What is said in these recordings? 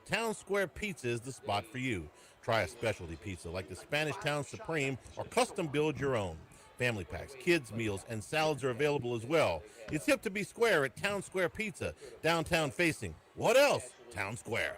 Town Square Pizza is the spot for you. Try a specialty pizza like the Spanish Town Supreme or custom build your own. Family packs, kids' meals, and salads are available as well. It's hip to be square at Town Square Pizza, downtown facing. What else? Town Square.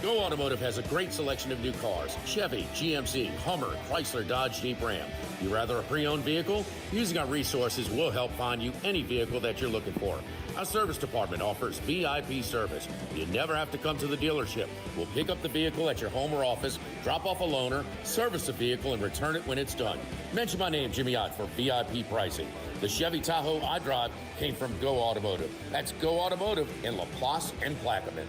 Go Automotive has a great selection of new cars: Chevy, GMC, Hummer, Chrysler, Dodge, Jeep, Ram. You rather a pre-owned vehicle? Using our resources will help find you any vehicle that you're looking for. Our service department offers VIP service. You never have to come to the dealership. We'll pick up the vehicle at your home or office, drop off a loaner, service the vehicle, and return it when it's done. Mention my name, Jimmy Ott, for VIP pricing. The Chevy Tahoe I drive came from Go Automotive. That's Go Automotive in LaPlace and Plaquemine.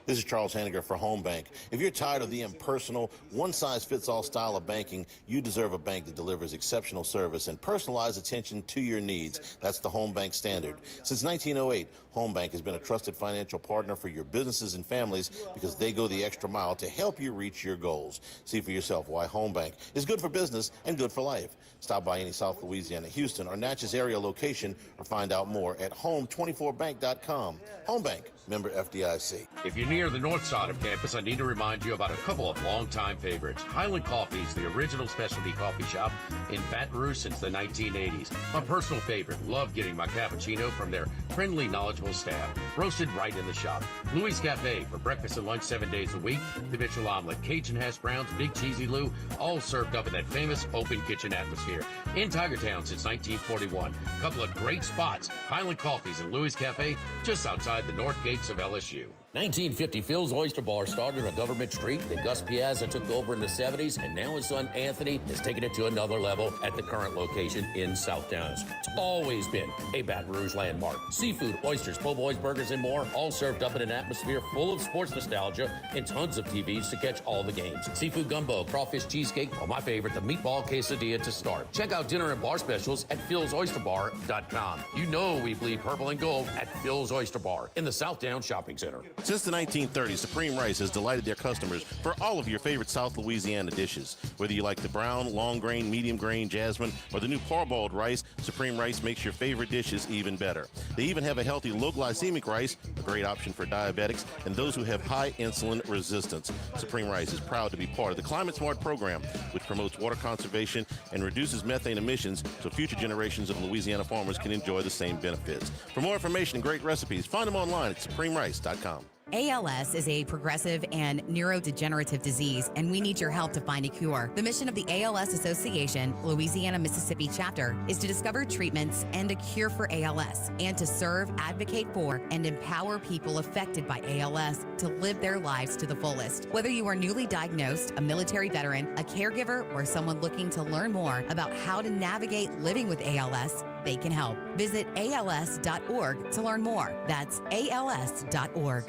This is Charles Hanniger for Home Bank. If you're tired of the impersonal, one-size-fits-all style of banking, you deserve a bank that delivers exceptional service and personalized attention to your needs. That's the Home Bank standard. Since 1908, Home Bank has been a trusted financial partner for your businesses and families because they go the extra mile to help you reach your goals. See for yourself why Home Bank is good for business and good for life. Stop by any South Louisiana, Houston, or Natchez area location or find out more at home24bank.com. Home Bank, member FDIC. If you're near the north side of campus, I need to remind you about a couple of longtime favorites. Highland Coffee is the original specialty coffee shop in Baton Rouge since the 1980s. My personal favorite. Love getting my cappuccino from their friendly, knowledgeable staff. Roasted right in the shop. Louis Cafe for breakfast and lunch 7 days a week. The Mitchell omelet, Cajun hash browns, Big Cheesy Lou, all served up in that famous open kitchen atmosphere. In Tigertown since 1941. A couple of great spots. Highland Coffees and Louis Cafe just outside the north gates of LSU. 1950, Phil's Oyster Bar started on Government Street. Then Gus Piazza took over in the 70s, and now his son Anthony has taken it to another level at the current location in South Downs. It's always been a Baton Rouge landmark. Seafood, oysters, po' boys, burgers, and more, all served up in an atmosphere full of sports nostalgia and tons of TVs to catch all the games. Seafood gumbo, crawfish cheesecake, or my favorite, the meatball quesadilla to start. Check out dinner and bar specials at philsoysterbar.com. You know we bleed purple and gold at Phil's Oyster Bar in the South Downs Shopping Center. Since the 1930s, Supreme Rice has delighted their customers for all of your favorite South Louisiana dishes. Whether you like the brown, long grain, medium grain, jasmine, or the new parboiled rice, Supreme Rice makes your favorite dishes even better. They even have a healthy low glycemic rice, a great option for diabetics and those who have high insulin resistance. Supreme Rice is proud to be part of the Climate Smart program, which promotes water conservation and reduces methane emissions so future generations of Louisiana farmers can enjoy the same benefits. For more information and great recipes, find them online at supremerice.com. ALS is a progressive and neurodegenerative disease, and we need your help to find a cure. The mission of the ALS Association, Louisiana-Mississippi chapter, is to discover treatments and a cure for ALS, and to serve, advocate for, and empower people affected by ALS to live their lives to the fullest. Whether you are newly diagnosed, a military veteran, a caregiver, or someone looking to learn more about how to navigate living with ALS, they can help. Visit als.org to learn more. That's als.org.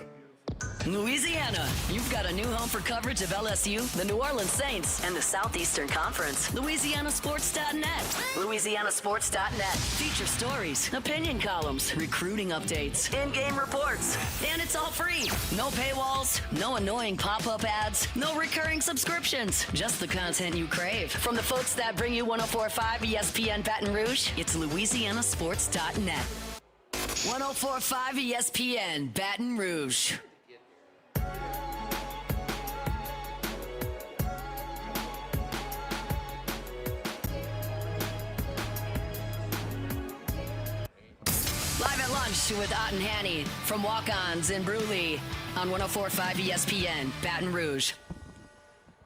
Louisiana, you've got a new home for coverage of LSU, the New Orleans Saints, and the Southeastern Conference. LouisianaSports.net. LouisianaSports.net. Feature stories, opinion columns, recruiting updates, in-game reports. And it's all free. No paywalls, no annoying pop-up ads, no recurring subscriptions. Just the content you crave. From the folks that bring you 104.5 ESPN Baton Rouge, it's LouisianaSports.net. 104.5 ESPN Baton Rouge. Live at lunch with Ott and Hanny from Walk-Ons in Brusly on 104.5 ESPN, Baton Rouge.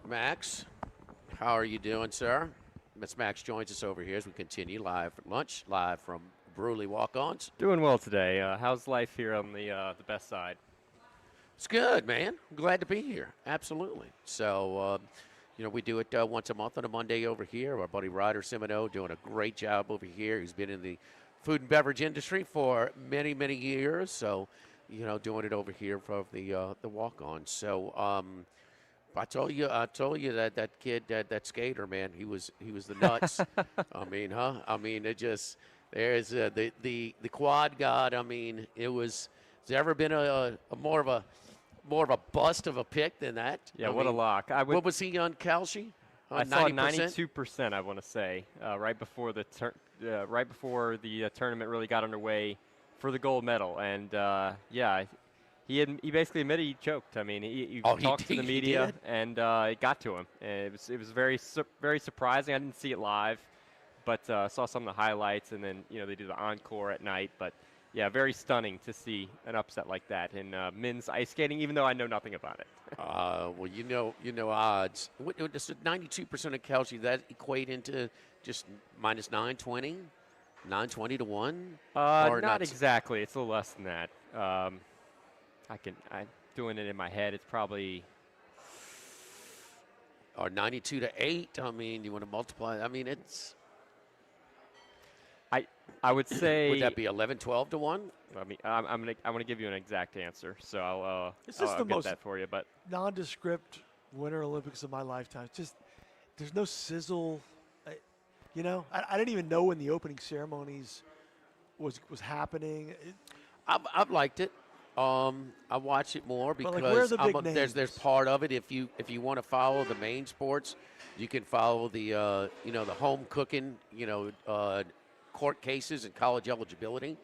Max, how are you doing, sir? Miss Max joins us over here as we continue live at lunch, live from Brusly Walk-Ons. Doing well today. How's life here on the best side? It's good, man. I'm glad to be here. Absolutely. So, we do it once a month on a Monday over here. Our buddy Ryder Semino doing a great job over here. He's been in the food and beverage industry for many, many years. So, doing it over here for the walk-on. So, I told you that kid, that skater, man, he was the nuts. It just there's the quad god. Has there ever been a more of a bust of a pick than that? Yeah, what a lock. What was he on Kalshi? I saw 92%. I want to say right before the tournament really got underway for the gold medal, and He basically admitted he choked. I mean, he talked to the media, and it got to him. And it was very surprising. I didn't see it live, but saw some of the highlights, and then they do the encore at night. But yeah, very stunning to see an upset like that in men's ice skating, even though I know nothing about it. Well, you know odds. What 92% of Kelsey, that equate into just minus 920, 920 to 1? Not exactly. It's a little less than that. I'm doing it in my head. It's probably or 92 to 8. I mean, you want to multiply. I mean, it's. I would say. Would that be 11, 12 to 1? I mean, I'm gonna give you an exact answer, so I'll the get most that for you. But nondescript Winter Olympics of my lifetime. Just there's no sizzle. I didn't even know when the opening ceremonies was happening. I've liked it. I watch it more because where are the big names? There's part of it. If you want to follow the main sports, you can follow the the home cooking court cases and college eligibility,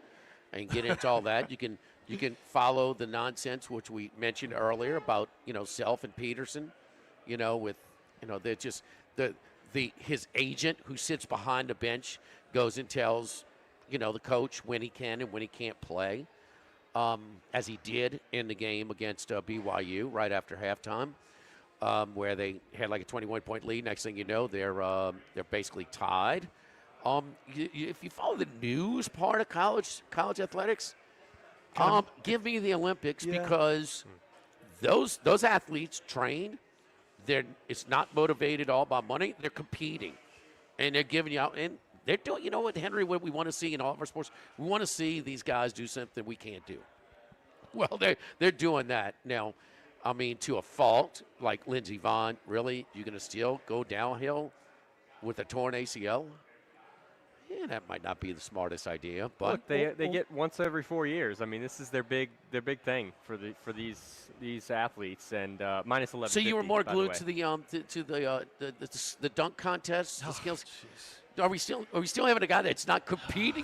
and get into all that. You can follow the nonsense which we mentioned earlier about Self and Peterson, with they're just his agent who sits behind the bench goes and tells the coach when he can and when he can't play. As he did in the game against BYU right after halftime, where they had like a 21-point lead. Next thing you know, they're basically tied. If you follow the news part of college athletics, give me the Olympics because those athletes train. It's not motivated all by money. They're competing, and they're giving you out and. They're doing, what, Henry, what we want to see in all of our sports? We want to see these guys do something we can't do. Well, they're doing that. Now, I mean, to a fault, like Lindsey Vonn, really? You're going to still go downhill with a torn ACL? Yeah, that might not be the smartest idea. But look, they get once every 4 years. I mean, this is their big thing for these athletes, and minus 11. So you were more glued to the dunk contest, the skills. Geez. Are we still having a guy that's not competing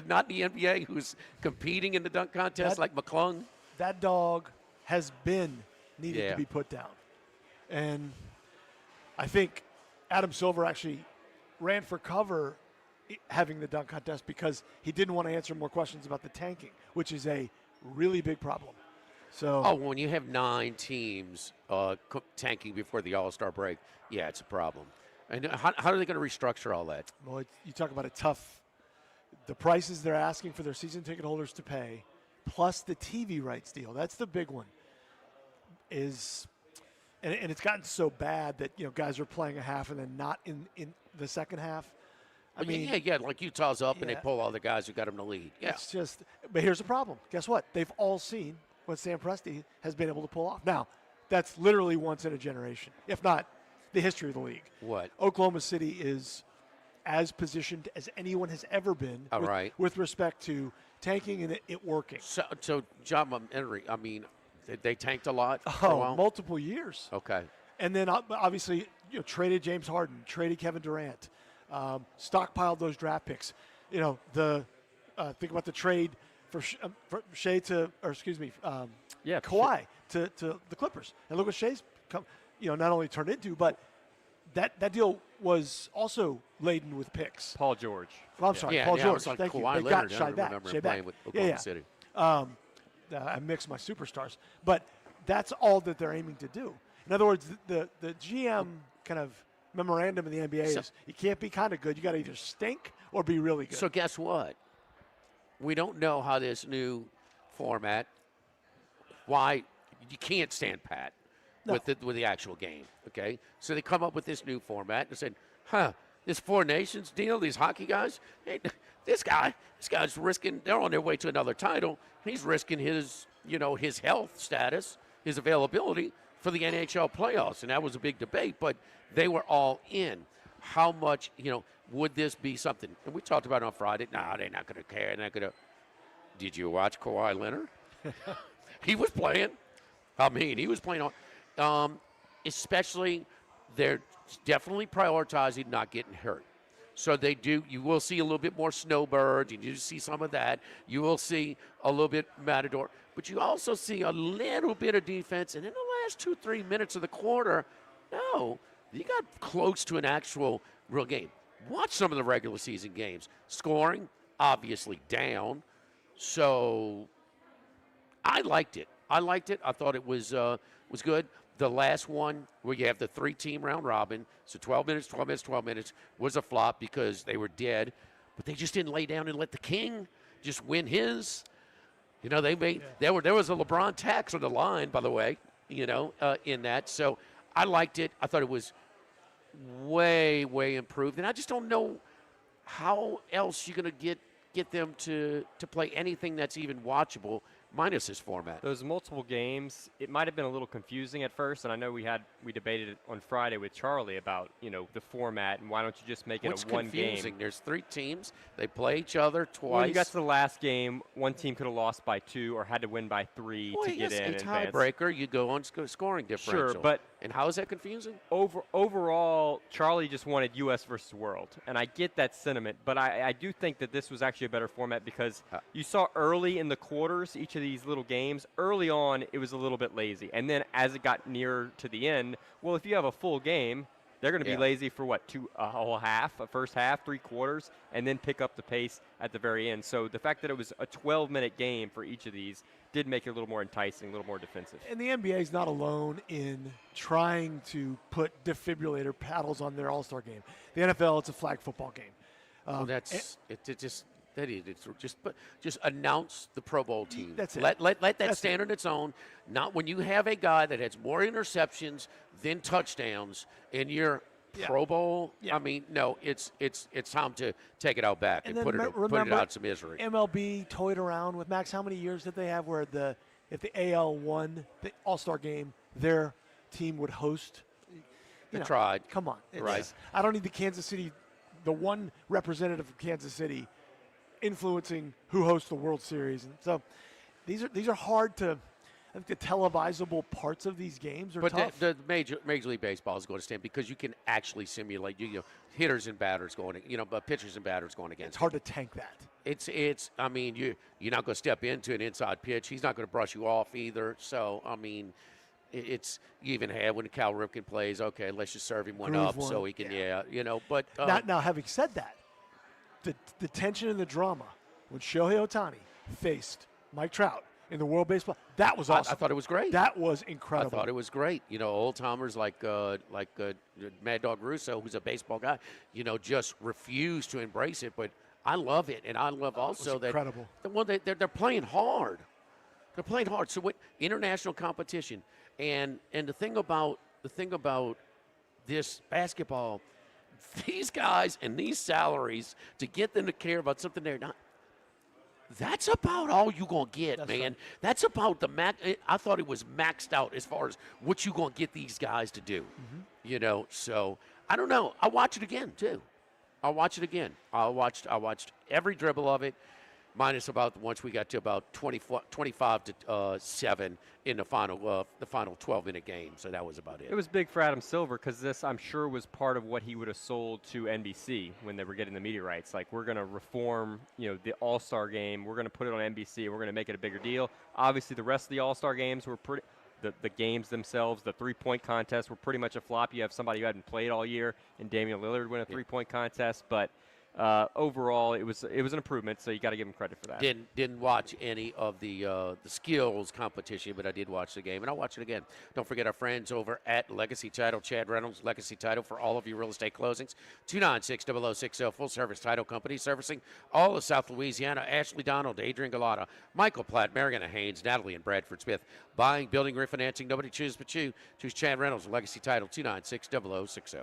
not in the NBA who's competing in the dunk contest like McClung? That dog has been needed to be put down, and I think Adam Silver actually ran for cover having the dunk contest because he didn't want to answer more questions about the tanking, which is a really big problem. So when you have 9 teams tanking before the All-Star break, yeah, it's a problem. And how are they going to restructure all that? Well, you talk about the prices they're asking for their season ticket holders to pay, plus the TV rights deal. That's the big one. And it's gotten so bad that guys are playing a half and then not in the second half. I mean, like Utah's up and they pull all the guys who got them to lead. Yeah, it's just. But here's the problem. Guess what? They've all seen what Sam Presti has been able to pull off. Now, that's literally once in a generation, if not the history of the league. What? Oklahoma City is as positioned as anyone has ever been with respect to tanking and it working. So John Henry, I mean, they tanked a lot for a while? Multiple years. Okay. And then obviously traded James Harden, traded Kevin Durant, stockpiled those draft picks. Think about the trade for Kawhi to the Clippers. And look what Shea's come. Not only turned into, but that deal was also laden with picks. Paul George. Well, I'm sorry, Paul George. Like Thank Kawhi you. They Leonard, got Shai back. Playing with Oklahoma City. I mix my superstars, but that's all that they're aiming to do. In other words, the GM kind of memorandum in the NBA is you can't be kind of good. You got to either stink or be really good. So guess what? We don't know how this new format. Why you can't stand pat. No. With the actual game, okay? So they come up with this new format and said, this Four Nations deal, these hockey guys, hey, this guy's risking, they're on their way to another title. He's risking his health status, his availability for the NHL playoffs. And that was a big debate, but they were all in. How much, would this be something? And we talked about it on Friday. No, they're not going to care. They're not going to. Did you watch Kawhi Leonard? He was playing. He was playing on. Especially, they're definitely prioritizing not getting hurt. So you will see a little bit more snowbirds. You do see some of that. You will see a little bit Matador. But you also see a little bit of defense. And in the last 2-3 minutes of the quarter, no, you got close to an actual real game. Watch some of the regular season games. Scoring, obviously down. So I liked it. I thought it was good. The last one where you have the 3-team round robin, so 12 minutes, 12 minutes, 12 minutes, was a flop because they were dead. But they just didn't lay down and let the king just win his. They made there was a LeBron tax on the line, by the way, in that. So I liked it. I thought it was way, way improved. And I just don't know how else you're going to get them to play anything that's even watchable minus this format. Those multiple games, it might have been a little confusing at first, and I know we debated it on Friday with Charlie about, the format and why don't you just make it What's a one confusing? game. There's 3 teams. They play each other twice. When you got to the last game, one team could have lost by 2 or had to win by 3 to get in. A tiebreaker, you go on scoring differential. Sure, but and how is that confusing? Overall, Charlie just wanted U.S. versus world, and I get that sentiment, but I do think that this was actually a better format because you saw early in the quarters, each of these little games, early on it was a little bit lazy, and then as it got nearer to the end, well, if you have a full game, they're going to be lazy for a whole half, a first half, 3 quarters, and then pick up the pace at the very end. So the fact that it was a 12-minute game for each of these did make it a little more enticing, a little more defensive. And the NBA is not alone in trying to put defibrillator paddles on their All-Star game. The NFL, it's a flag football game. Well, just announce the Pro Bowl team. That's it. Let that stand on its own. Not when you have a guy that has more interceptions than touchdowns in your Pro Bowl. Yeah. I mean, no, it's time to take it out back and put it out some misery. MLB toyed around with, Max, how many years did they have where if the AL won the All-Star game, their team would host? They tried. Come on. Right. I don't need the one representative of Kansas City influencing who hosts the World Series. And so these are hard to – I think the televisable parts of these games are tough. But the Major League Baseball is going to stand because you can actually simulate hitters and batters going, but pitchers and batters going against. It's hard to tank that. It's. I mean, you're not going to step into an inside pitch. He's not going to brush you off either. So I mean, it's you even have when Cal Ripken plays. Okay, let's just serve him one up so he can. But now having said that, the tension and the drama when Shohei Ohtani faced Mike Trout in the World Baseball, that was awesome. I thought it was great. That was incredible. I thought it was great. Old timers like Mad Dog Russo, who's a baseball guy, just refuse to embrace it. But I love it, and I love also that incredible. They're playing hard. They're playing hard. So what international competition and the thing about this basketball, these guys and these salaries to get them to care about something they're not. That's about all you're going to get, man. Right. That's about the max. I thought it was maxed out as far as what you're going to get these guys to do. Mm-hmm. So I don't know. I'll watch it again, too. I'll watch it again. I watched every dribble of it, minus about once we got to about 25 to 7 in the final 12-minute game. So that was about it. It was big for Adam Silver because this, I'm sure, was part of what he would have sold to NBC when they were getting the media rights. Like, we're going to reform, the All-Star game. We're going to put it on NBC. We're going to make it a bigger deal. Obviously, the rest of the All-Star games were pretty. The games themselves, the three-point contests were pretty much a flop. You have somebody who hadn't played all year, and Damian Lillard win a three-point contest, but. Overall, it was an improvement, so you got to give him credit for that. Didn't watch any of the skills competition, but I did watch the game, and I'll watch it again. Don't forget our friends over at Legacy Title, Chad Reynolds, Legacy Title for all of your real estate closings. 296-0060, full-service title company servicing all of South Louisiana. Ashley Donald, Adrian Galata, Michael Platt, Mariana Haynes, Natalie and Bradford Smith. Buying, building, refinancing, nobody chooses but you. Choose Chad Reynolds, Legacy Title, 296-0060.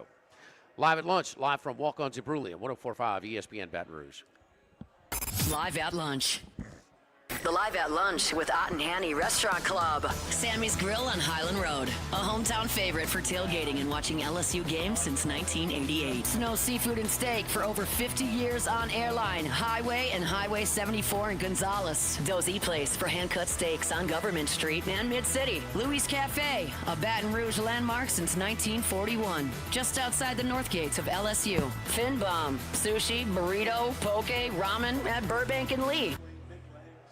Live at lunch, live from Walk-Ons in Brusly at 104.5 ESPN Baton Rouge. Live at lunch. The Live at Lunch with Ott and Hanny Restaurant Club. Sammy's Grill on Highland Road. A hometown favorite for tailgating and watching LSU games since 1988. Snow Seafood and Steak for over 50 years on Airline, Highway, and Highway 74 in Gonzales. Dozy Place for hand-cut steaks on Government Street and Mid-City. Louis Cafe, a Baton Rouge landmark since 1941. Just outside the north gates of LSU. Fin Bomb, sushi, burrito, poke, ramen at Burbank and Lee.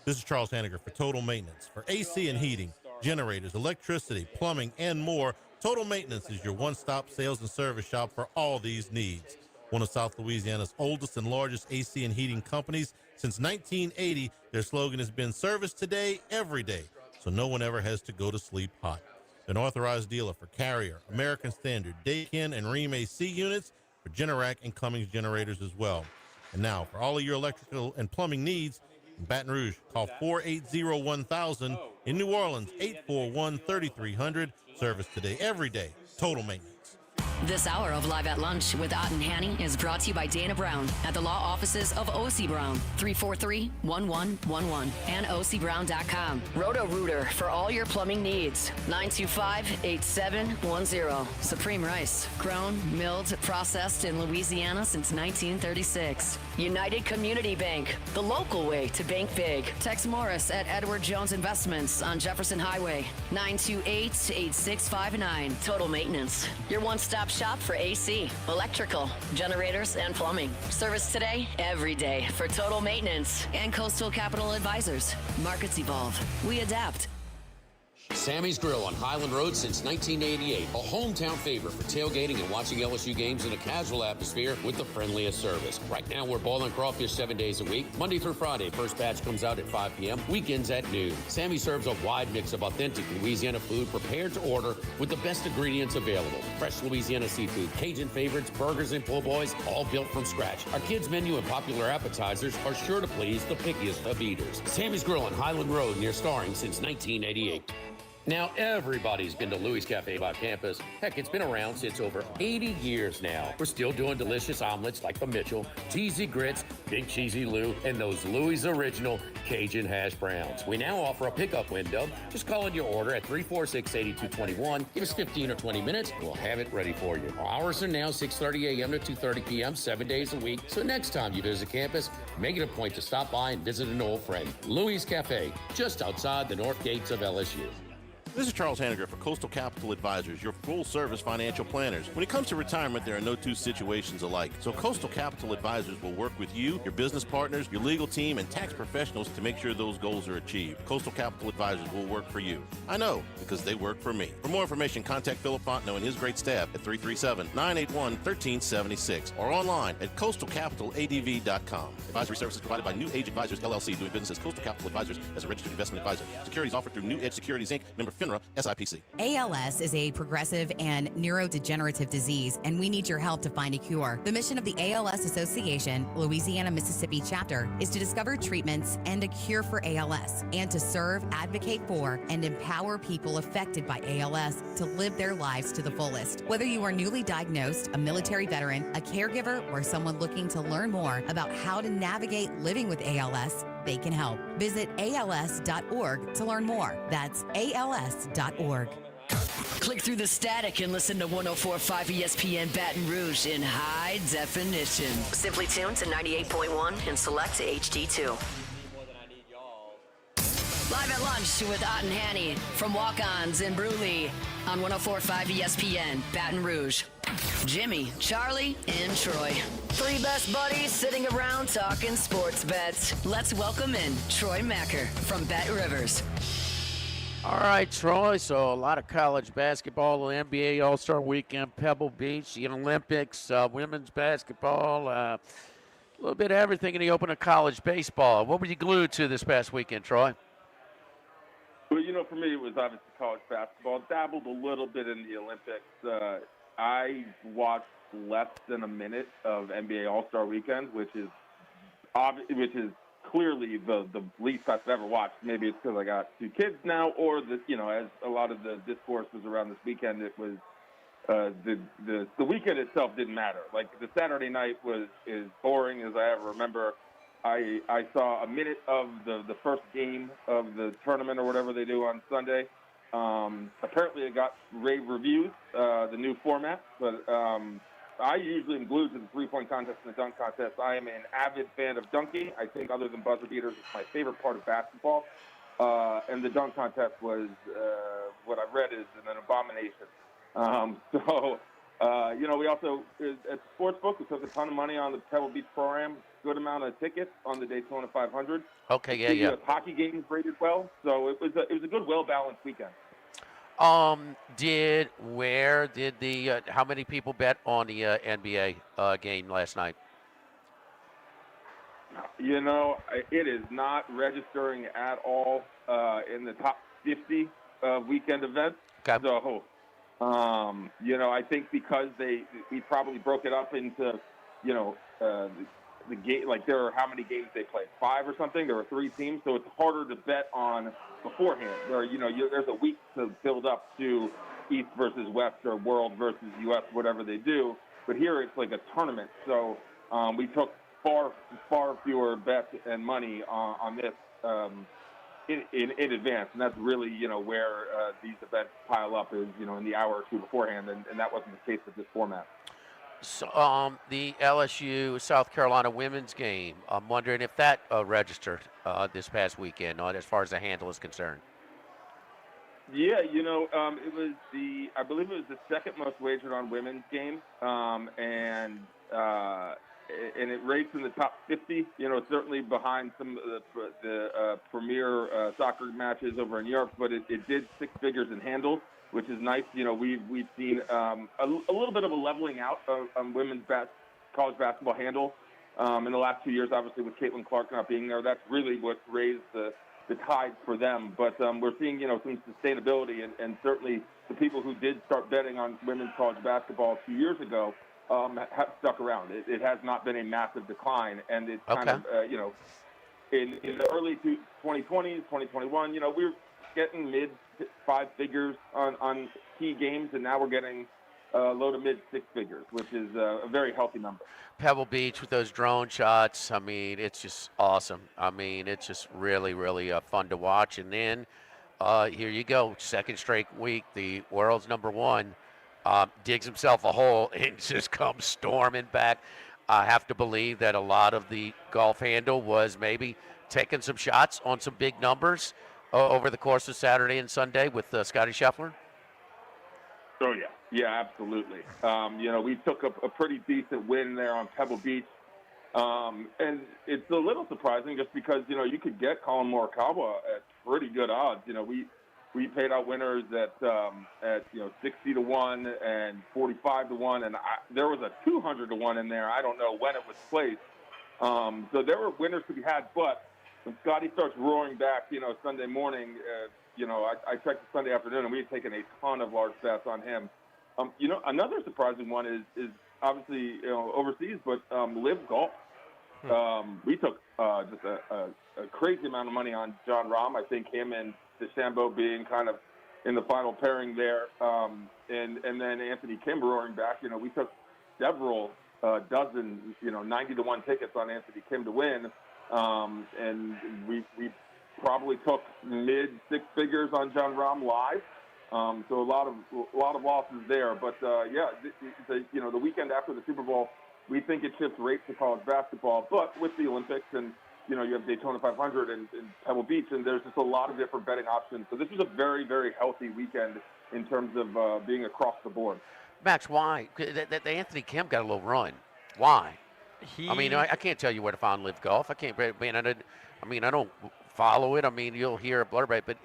This is Charles Hanniger for Total Maintenance. For AC and heating, generators, electricity, plumbing, and more, Total Maintenance is your one-stop sales and service shop for all these needs. One of South Louisiana's oldest and largest AC and heating companies. Since 1980, their slogan has been service today, every day, so no one ever has to go to sleep hot. An authorized dealer for Carrier, American Standard, Daikin, and Rheem AC units, for Generac and Cummings generators as well. And now, for all of your electrical and plumbing needs, in Baton Rouge, call 480-1000. In New Orleans, 841-3300. Service today, every day. Total Maintenance. This hour of Live at Lunch with Ott and Hanny is brought to you by Dana Brown at the law offices of O.C. Brown, 343-1111, and ocbrown.com. Roto-Rooter for all your plumbing needs, 925-8710. Supreme Rice, grown, milled, processed in Louisiana since 1936. United Community Bank, the local way to bank big. Tex Morris at Edward Jones Investments on Jefferson Highway, 928-8659. Total Maintenance, your one-stop shop for AC, electrical, generators, and plumbing. Service today, every day for Total Maintenance. And Coastal Capital Advisors. Markets evolve. We adapt. Sammy's Grill on Highland Road since 1988. A hometown favorite for tailgating and watching LSU games in a casual atmosphere with the friendliest service. Right now, we're boiling crawfish 7 days a week. Monday through Friday, first batch comes out at 5 p.m. Weekends at noon. Sammy serves a wide mix of authentic Louisiana food prepared to order with the best ingredients available. Fresh Louisiana seafood, Cajun favorites, burgers, and po' boys, all built from scratch. Our kids' menu and popular appetizers are sure to please the pickiest of eaters. Sammy's Grill on Highland Road near Starring since 1988. Now, everybody's been to Louis Cafe by campus. Heck, it's been around since over 80 years now. We're still doing delicious omelets like the Mitchell, cheesy grits, Big Cheesy Lou, and those Louis Original Cajun hash browns. We now offer a pickup window. Just call in your order at 346-8221. Give us 15 or 20 minutes, and we'll have it ready for you. Our hours are now 6:30 a.m. to 2:30 p.m., 7 days a week. So next time you visit campus, make it a point to stop by and visit an old friend. Louis Cafe, just outside the north gates of LSU. This is Charles Hanniger for Coastal Capital Advisors, your full-service financial planners. When it comes to retirement, there are no two situations alike. So Coastal Capital Advisors will work with you, your business partners, your legal team, and tax professionals to make sure those goals are achieved. Coastal Capital Advisors will work for you. I know, because they work for me. For more information, contact Philip Fontenot and his great staff at 337-981-1376 or online at coastalcapitaladv.com. Advisory services provided by New Age Advisors, LLC, doing business as Coastal Capital Advisors as a registered investment advisor. Securities offered through New Edge Securities, Inc., member FINRA, SIPC. ALS is a progressive and neurodegenerative disease, and we need your help to find a cure. The mission of the ALS Association, Louisiana, Mississippi chapter, is to discover treatments and a cure for ALS, and to serve, advocate for, and empower people affected by ALS to live their lives to the fullest. Whether you are newly diagnosed, a military veteran, a caregiver, or someone looking to learn more about how to navigate living with ALS, they can help. Visit ALS.org to learn more. That's ALS.org. Click through the static and listen to 104.5 ESPN Baton Rouge in high definition. Simply tune to 98.1 and select HD2. Live at Lunch with Ott and Hanny from Walk-Ons in Brusly on 104.5 ESPN Baton Rouge. Jimmy, Charlie, and Troy. Three best buddies sitting around talking sports bets. Let's welcome in Troy Macker from Bet Rivers. All right, Troy. So a lot of college basketball, the NBA All-Star Weekend, Pebble Beach, the Olympics, women's basketball, a little bit of everything in the open of college baseball. What were you glued to this past weekend, Troy? Well, for me, it was obviously college basketball. Dabbled a little bit in the Olympics. I watched less than a minute of NBA All-Star Weekend, which is clearly the least I've ever watched. Maybe it's because I got two kids now, or as a lot of the discourse was around this weekend, it was the weekend itself didn't matter. Like the Saturday night was as boring as I ever remember. I saw a minute of the first game of the tournament or whatever they do on Sunday. Apparently, it got rave reviews, the new format. But I usually am glued to the three-point contest and the dunk contest. I am an avid fan of dunking. I think, other than buzzer beaters, it's my favorite part of basketball. And the dunk contest was what I read is an abomination. We also, at the Sportsbook, we took a ton of money on the Pebble Beach program, good amount of tickets on the Daytona 500. Okay, The yeah. hockey games rated well, so it was a good, well-balanced weekend. How many people bet on the NBA game last night? It is not registering at all in the top 50 weekend events. Okay. So, I think because we probably broke it up into, the game, like there are how many games they played, 5 or something. There were 3 teams, so it's harder to bet on beforehand. Where there's a week to build up to East versus West or World versus U.S. whatever they do. But here it's like a tournament, so we took far fewer bets and money on this in advance, and that's really where these events pile up is in the hour or two beforehand, and that wasn't the case with this format. So, the LSU South Carolina women's game, I'm wondering if that registered this past weekend as far as the handle is concerned. Yeah, it was I believe it was the second most wagered on women's game, and it rates in the top 50. Certainly behind some of the premier soccer matches over in Europe, but it did 6 figures in handle, which is nice. We've seen a little bit of a leveling out of women's college basketball handle in the last 2 years. Obviously, with Caitlin Clark not being there, that's really what raised the tide for them. But we're seeing some sustainability, and certainly the people who did start betting on women's college basketball 2 years ago have stuck around. It has not been a massive decline, and it's kind of in the early 2020s, 2021, we're getting mid 5 figures on key games, and now we're getting low to mid 6 figures, which is a very healthy number. Pebble Beach with those drone shots, I mean, it's just awesome. I mean, it's just really, really fun to watch. And then here you go, second straight week, the world's number 1 digs himself a hole and just comes storming back. I have to believe that a lot of the golf handle was maybe taking some shots on some big numbers over the course of Saturday and Sunday with Scotty Scheffler. Oh, yeah. Yeah, absolutely. We took a pretty decent win there on Pebble Beach. And it's a little surprising just because, you could get Colin Morikawa at pretty good odds. We paid out winners at 60-1 and 45-1, and there was a 200-1 in there. I don't know when it was placed. So there were winners to be had, but when Scotty starts roaring back, Sunday morning, I checked the Sunday afternoon, and we had taken a ton of large bets on him. Another surprising one is obviously overseas, but Live Golf. We took just a crazy amount of money on Jon Rahm. I think him and DeChambeau being kind of in the final pairing there, and then Anthony Kim roaring back. We took several dozen, 90-1 tickets on Anthony Kim to win, and we probably took mid 6 figures on Jon Rahm live. So a lot of losses there, but the weekend after the Super Bowl, we think it shifts rates to college basketball, but with the Olympics and you have Daytona 500 and Pebble Beach, and there's just a lot of different betting options. So this was a very, very healthy weekend in terms of being across the board. Max, why? The Anthony Kim got a little run. Why? I can't tell you where to find Live Golf. I can't. I don't follow it. You'll hear a blurb, but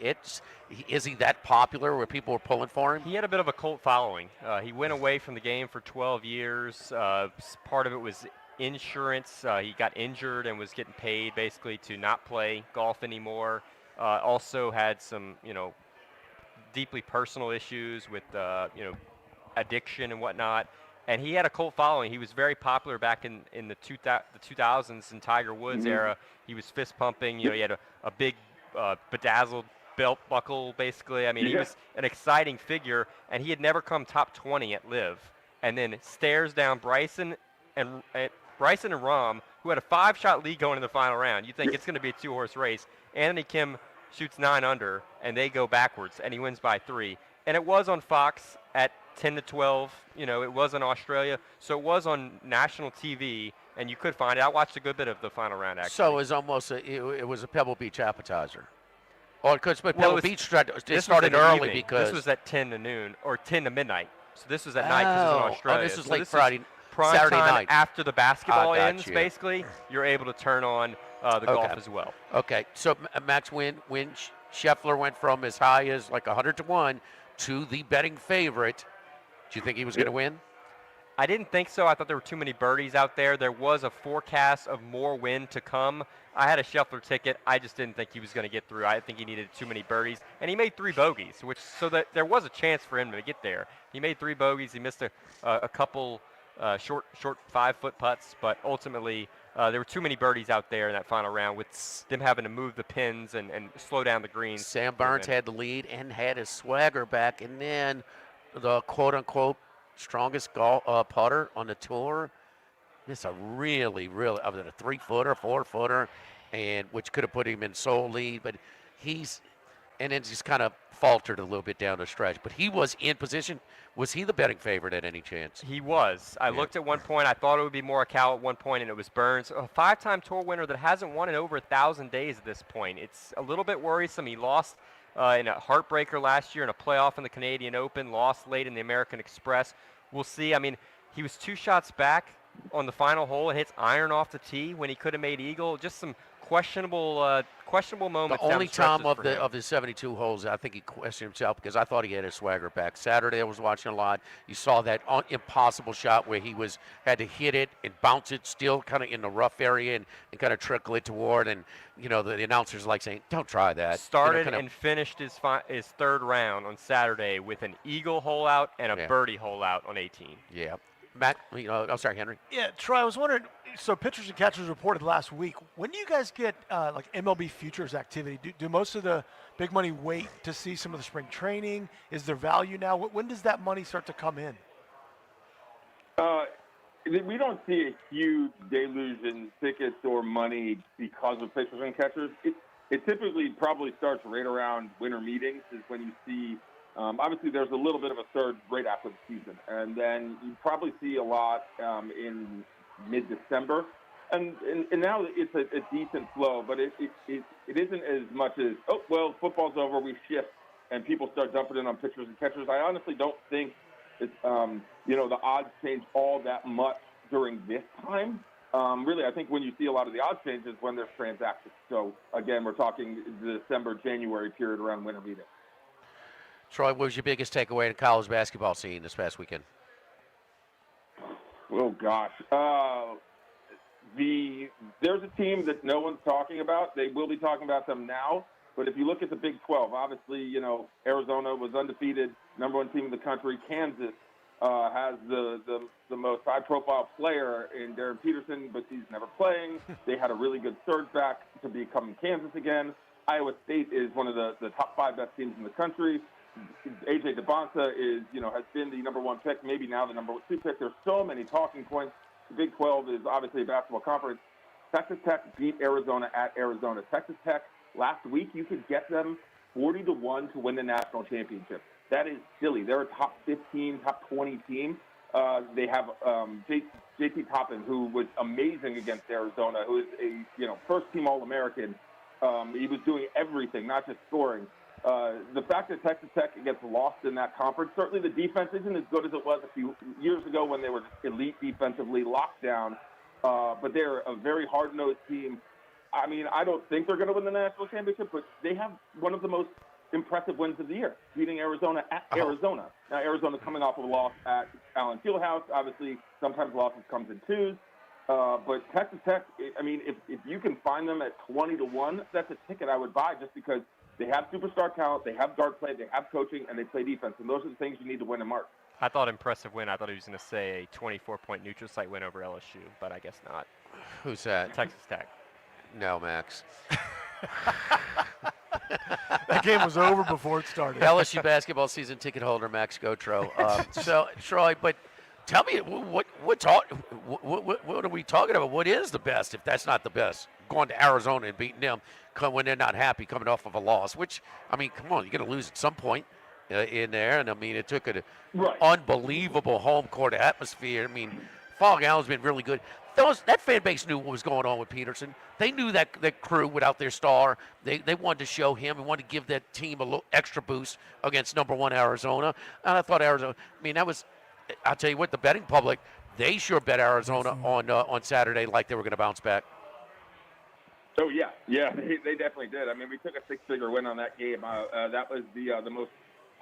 is he that popular where people are pulling for him? He had a bit of a cult following. He went away from the game for 12 years. Part of it was insurance. He got injured and was getting paid basically to not play golf anymore. Also had some, deeply personal issues with, addiction and whatnot. And he had a cult following. He was very popular back in the 2000s in Tiger Woods era. He was fist pumping. He had a big bedazzled belt buckle, basically. He was an exciting figure, and he had never come top 20 at Live. And then stares down Bryson and Bryson and Rahm, who had a 5-shot lead going in the final round. You think it's going to be a 2-horse race. Anthony Kim shoots 9 under, and they go backwards, and he wins by 3. And it was on Fox at 10-12. It was in Australia, so it was on national TV, and you could find it. I watched a good bit of the final round, actually. So it was almost it was a Pebble Beach appetizer. Or because Pebble Beach started early because this was at 10 to noon or 10 to midnight. So this was at night because it was in Australia. This is so late this Friday, prime Saturday time night. after the basketball got ends. you. Basically, you're able to turn on the golf as well. Okay, so Max, when Scheffler went from as high as like 100-1 to the betting favorite, do you think he was going to win? I didn't think so. I thought there were too many birdies out there. There was a forecast of more wind to come. I had a Scheffler ticket. I just didn't think he was going to get through. I think he needed too many birdies, and he made 3 bogeys, so that there was a chance for him to get there. He made 3 bogeys. He missed a couple short 5-foot putts, but ultimately there were too many birdies out there in that final round with them having to move the pins and slow down the greens. Sam Burns had the lead and had his swagger back, and then the quote-unquote strongest putter on the tour. It's a really, other than a 3-footer, 4-footer, and which could have put him in sole lead, but and then just kind of faltered a little bit down the stretch. But he was in position. Was he the betting favorite at any chance? He was. I looked at one point. I thought it would be Morikawa at one point, and it was Burns, a 5-time tour winner that hasn't won in over 1,000 days at this point. It's a little bit worrisome. He lost in a heartbreaker last year in a playoff in the Canadian Open, lost late in the American Express. We'll see. I mean, he was 2 shots back on the final hole and hits iron off the tee when he could have made eagle. Just some questionable moments. The only time of the 72 holes, I think he questioned himself because I thought he had his swagger back. Saturday, I was watching a lot. You saw that impossible shot where he had to hit it and bounce it still kind of in the rough area and kind of trickle it toward. And the announcers like saying, "Don't try that." Started and finished his 3rd round on Saturday with an eagle hole out and a birdie hole out on 18. Yeah. Matt, I'm sorry, Henry. Yeah, Troy, I was wondering, so pitchers and catchers reported last week. When do you guys get like MLB futures activity? Do most of the big money wait to see some of the spring training? Is there value now? When does that money start to come in? We don't see a huge deluge in tickets or money because of pitchers and catchers. It typically probably starts right around winter meetings is when you see obviously, there's a little bit of a surge right after the season, and then you probably see a lot in mid-December, and now it's a decent flow, but it isn't as much as football's over, we shift, and people start dumping in on pitchers and catchers. I honestly don't think it's the odds change all that much during this time. Really, I think when you see a lot of the odds changes when there's transactions. So again, we're talking the December-January period around winter meetings. Troy, what was your biggest takeaway in the college basketball scene this past weekend? Oh, gosh. There's a team that no one's talking about. They will be talking about them now. But if you look at the Big 12, obviously, Arizona was undefeated, number 1 team in the country. Kansas has the most high-profile player in Darren Peterson, but he's never playing. They had a really good surge back to become Kansas again. Iowa State is one of the top 5 best teams in the country. AJ DeBonta has been the number 1 pick, maybe now the number 2 pick. There's so many talking points. The Big 12 is obviously a basketball conference. Texas Tech beat Arizona at Arizona. Texas Tech, last week, you could get them 40-1 to win the national championship. That is silly. They're a top 15, top 20 team. They have JT Toppin, who was amazing against Arizona, who is a first-team All-American. He was doing everything, not just scoring. The fact that Texas Tech gets lost in that conference, certainly the defense isn't as good as it was a few years ago when they were elite defensively, locked down. But they're a very hard-nosed team. I mean, I don't think they're going to win the national championship, but they have one of the most impressive wins of the year, beating Arizona at Arizona. Now, Arizona coming off of a loss at Allen Fieldhouse. Obviously, sometimes losses comes in twos. But Texas Tech, I mean, if you can find them at 20-1, that's a ticket I would buy just because they have superstar talent, they have guard play, they have coaching, and they play defense. And those are the things you need to win in March. I thought impressive win. I thought he was going to say a 24-point neutral site win over LSU, but I guess not. Who's that? Texas Tech. No, Max. That game was over before it started. LSU basketball season ticket holder, Max Gotro. So, Troy, but tell me what are we talking about? What is the best if that's not the best? Going to Arizona and beating them when they're not happy coming off of a loss, which, I mean, come on, you're going to lose at some point in there. And, I mean, it took an unbelievable home court atmosphere. I mean, Fog Allen's been really good. That fan base knew what was going on with Peterson. They knew that crew without their star. They wanted to show him and wanted to give that team a little extra boost against number 1 Arizona. And I thought Arizona, I mean, I'll tell you what, the betting public, they sure bet Arizona on Saturday like they were going to bounce back. Oh, yeah, they definitely did. I mean, we took a 6-figure win on that game. That was the most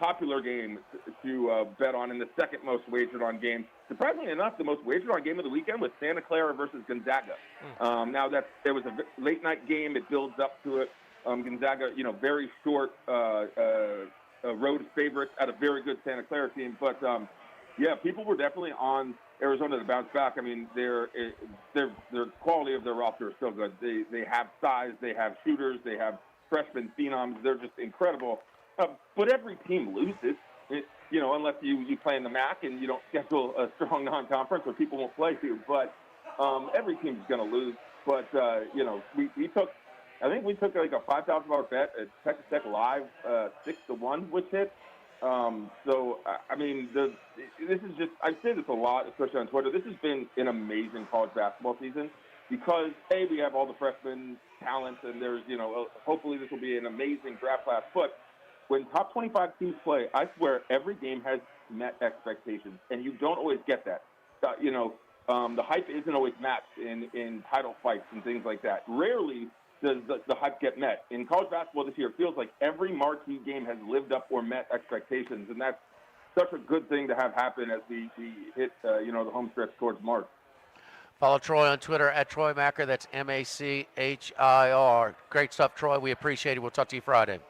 popular game to bet on and the second most wagered on game. Surprisingly enough, the most wagered on game of the weekend was Santa Clara versus Gonzaga. Now there was a late night game. It builds up to it. Gonzaga, very short road favorites at a very good Santa Clara team. But people were definitely on Arizona to bounce back. I mean, their quality of their roster is still good. They have size, they have shooters, they have freshman phenoms. They're just incredible. But every team loses, unless you play in the MAC and you don't schedule a strong non-conference where people won't play you. But every team is going to lose. But, we took like a $5,000 bet at Texas Tech Live, 6-1, which hit. I mean, this is just, I say this a lot, especially on Twitter. This has been an amazing college basketball season because, A, we have all the freshman talent, and there's, hopefully this will be an amazing draft class. But when top 25 teams play, I swear every game has met expectations, and you don't always get that. The hype isn't always matched in title fights and things like that. Rarely does the hype get met. In college basketball this year, it feels like every marquee game has lived up or met expectations, and that's such a good thing to have happen as we hit, the home stretch towards March. Follow Troy on Twitter at Troy Macker. That's MACHIR. Great stuff, Troy. We appreciate it. We'll talk to you Friday.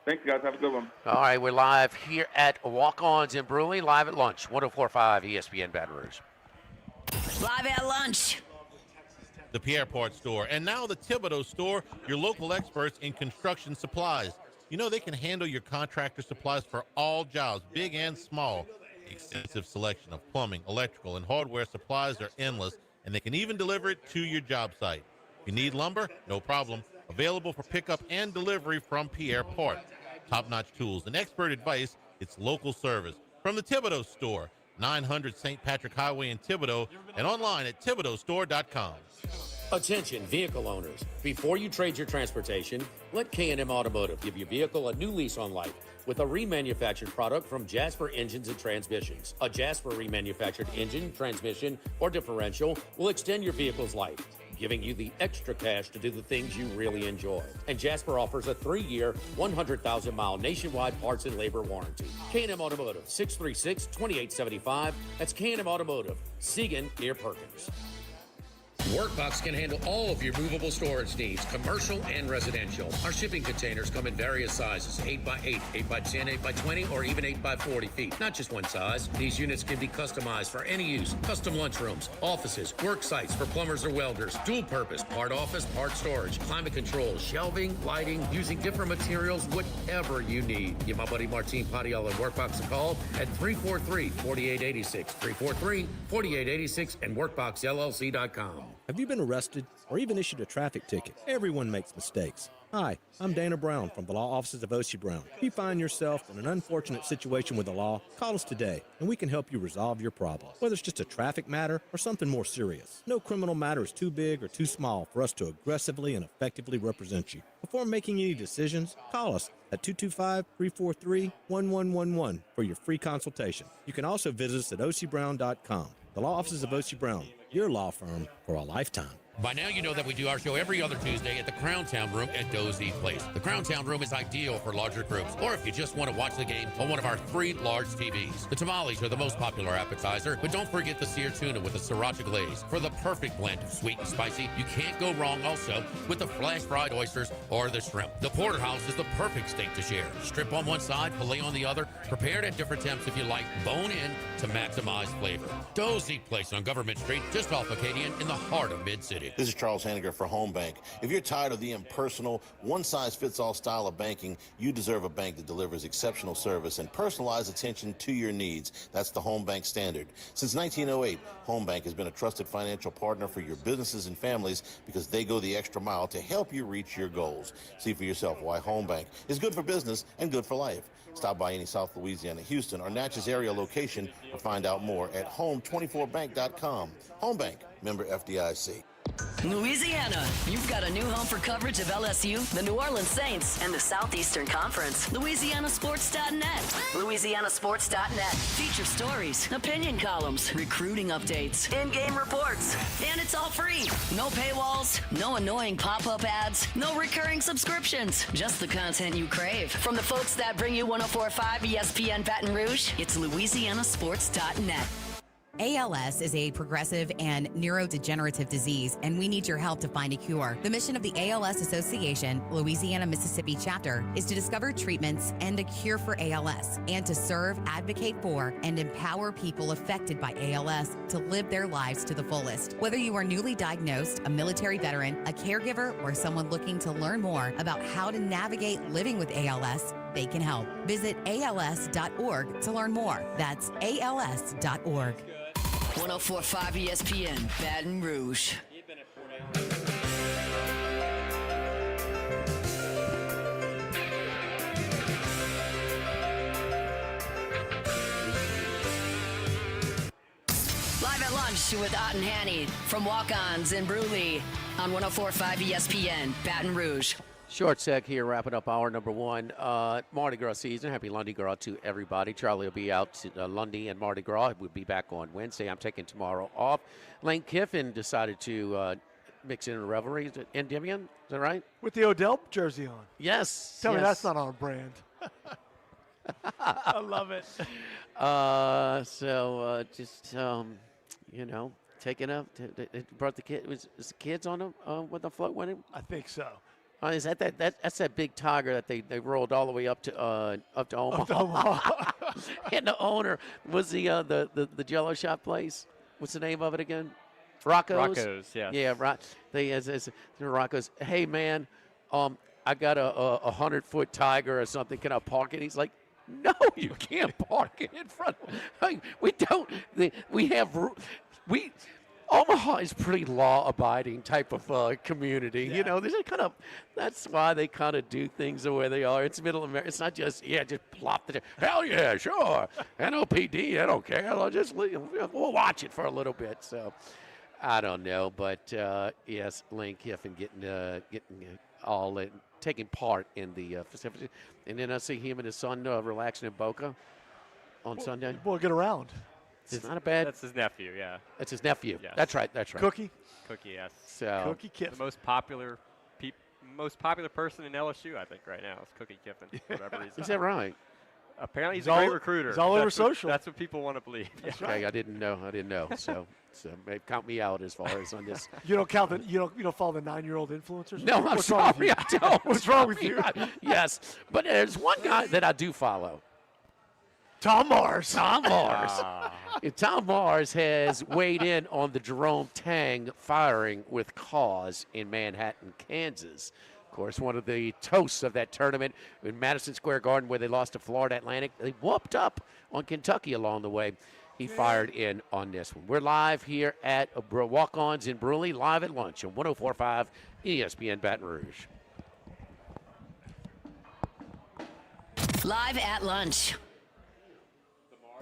Thanks, guys. Have a good one. All right, we're live here at Walk-Ons in Brusly, live at lunch, 104.5 ESPN Baton Rouge. Live at lunch. The Pierrepont Store, and now the Thibodeau Store, your local experts in construction supplies. They can handle your contractor supplies for all jobs, big and small. The extensive selection of plumbing, electrical, and hardware supplies are endless, and they can even deliver it to your job site. If you need lumber, no problem. Available for pickup and delivery from Pierrepont. Top-notch tools and expert advice, it's local service. From the Thibodeau Store, 900 St. Patrick Highway in Thibodeau, and online at thibodeaustore.com. Attention vehicle owners. Before you trade your transportation, let K&M Automotive give your vehicle a new lease on life with a remanufactured product from Jasper Engines and Transmissions. A Jasper remanufactured engine, transmission, or differential will extend your vehicle's life, giving you the extra cash to do the things you really enjoy. And Jasper offers a 3-year, 100,000-mile nationwide parts and labor warranty. K&M Automotive, 636-2875. That's K&M Automotive, Siegen near Perkins. Workbox can handle all of your movable storage needs, commercial and residential. Our shipping containers come in various sizes, 8x8, 8x10, 8x20, or even 8x40 feet. Not just one size. These units can be customized for any use. Custom lunchrooms, offices, work sites for plumbers or welders, dual purpose, part office, part storage, climate control, shelving, lighting, using different materials, whatever you need. Give my buddy Martin Padiel at Workbox a call at 343-4886, 343-4886, and workboxllc.com. Have you been arrested or even issued a traffic ticket? Everyone makes mistakes. Hi, I'm Dana Brown from the law offices of O.C. Brown. If you find yourself in an unfortunate situation with the law, call us today and we can help you resolve your problem, whether it's just a traffic matter or something more serious. No criminal matter is too big or too small for us to aggressively and effectively represent you. Before making any decisions, call us at 225-343-1111 for your free consultation. You can also visit us at ocbrown.com. The law offices of O.C. Brown, your law firm for a lifetime. By now, you know that we do our show every other Tuesday at the Crown Town Room at Dozy Place. The Crown Town Room is ideal for larger groups, or if you just want to watch the game on one of our 3 large TVs. The tamales are the most popular appetizer, but don't forget the seared tuna with the sriracha glaze for the perfect blend of sweet and spicy. You can't go wrong also with the flash fried oysters or the shrimp. The porterhouse is the perfect steak to share. Strip on one side, filet on the other, Prepared at different temps if you like, bone in to maximize flavor. Dozy Place on Government Street, just off Acadian in the heart of Mid-City. This is Charles Hanniger for Home Bank. If you're tired of the impersonal, one-size-fits-all style of banking, you deserve a bank that delivers exceptional service and personalized attention to your needs. That's the Home Bank standard. Since 1908, Home Bank has been a trusted financial partner for your businesses and families because they go the extra mile to help you reach your goals. See for yourself why Home Bank is good for business and good for life. Stop by any South Louisiana, Houston, or Natchez area location or find out more at home24bank.com. Home Bank, member FDIC. Louisiana, you've got a new home for coverage of LSU, the New Orleans Saints, and the Southeastern Conference. LouisianaSports.net. LouisianaSports.net. Feature stories, opinion columns, recruiting updates, in-game reports. And it's all free. No paywalls, no annoying pop-up ads, no recurring subscriptions. Just the content you crave. From the folks that bring you 104.5 ESPN Baton Rouge, it's LouisianaSports.net. ALS is a progressive and neurodegenerative disease, and we need your help to find a cure. The mission of the ALS Association, Louisiana, Mississippi chapter, is to discover treatments and a cure for ALS, and to serve, advocate for, and empower people affected by ALS to live their lives to the fullest. Whether you are newly diagnosed, a military veteran, a caregiver, or someone looking to learn more about how to navigate living with ALS, they can help. Visit als.org to learn more. That's als.org. 104.5 ESPN, Baton Rouge. Live at lunch with Ott and Hanny from Walk-Ons in Brusly on 104.5 ESPN, Baton Rouge. Short seg here, wrapping up hour number one. Mardi Gras season. Happy Lundy Gras to everybody. Charlie will be out to Lundy and Mardi Gras. We'll be back on Wednesday. I'm taking tomorrow off. Lane Kiffin decided to mix in a revelry. Is it Endymion? Is that right? With the Odell jersey on. Yes. Tell me yes. that's not on brand. I love it. Just you know, taking up. Brought the kid. Was the kids on them with the float with him? I think so. Is that's that big tiger that they rolled all the way up to Omaha. And the owner was the Jello shop place. What's the name of it again? Rocco's. Yeah. Yeah, they as Rocco's. Hey man, I got a 100-foot tiger or something. Can I park it? He's like, no, you can't park it in front. We don't. Omaha is pretty law-abiding type of community. Yeah. You know, that's why they kind of do things the way they are. It's Middle America. It's not just plop the. Hell yeah, sure. NOPD, I don't care. We'll watch it for a little bit. So I don't know, but yes, Lane Kiffin getting all in, taking part in the festivities, and then I see him and his son relaxing in Boca on Sunday. We'll get around. It's not a bad. That's his nephew, yeah. That's his nephew. Yes. That's right. Cookie, yes. So Cookie Kiffin. The most popular person in LSU, I think, right now is Cookie Kiffin. For whatever reason. Is that right? Apparently, he's a great recruiter. He's all over social. That's what people want to believe. That's okay, right. I didn't know. So maybe count me out as far as on this. You don't count the. You don't follow the 9-year-old influencers. No, I'm sorry, I don't. What's wrong with you? Yes, but there's one guy that I do follow. Tom Mars. Tom Mars has weighed in on the Jerome Tang firing with cause in Manhattan, Kansas. Of course, one of the toasts of that tournament in Madison Square Garden where they lost to Florida Atlantic. They whooped up on Kentucky along the way. He fired in on this one. We're live here at Walk-Ons in Brusly, live at lunch on 104.5 ESPN Baton Rouge. Live at lunch.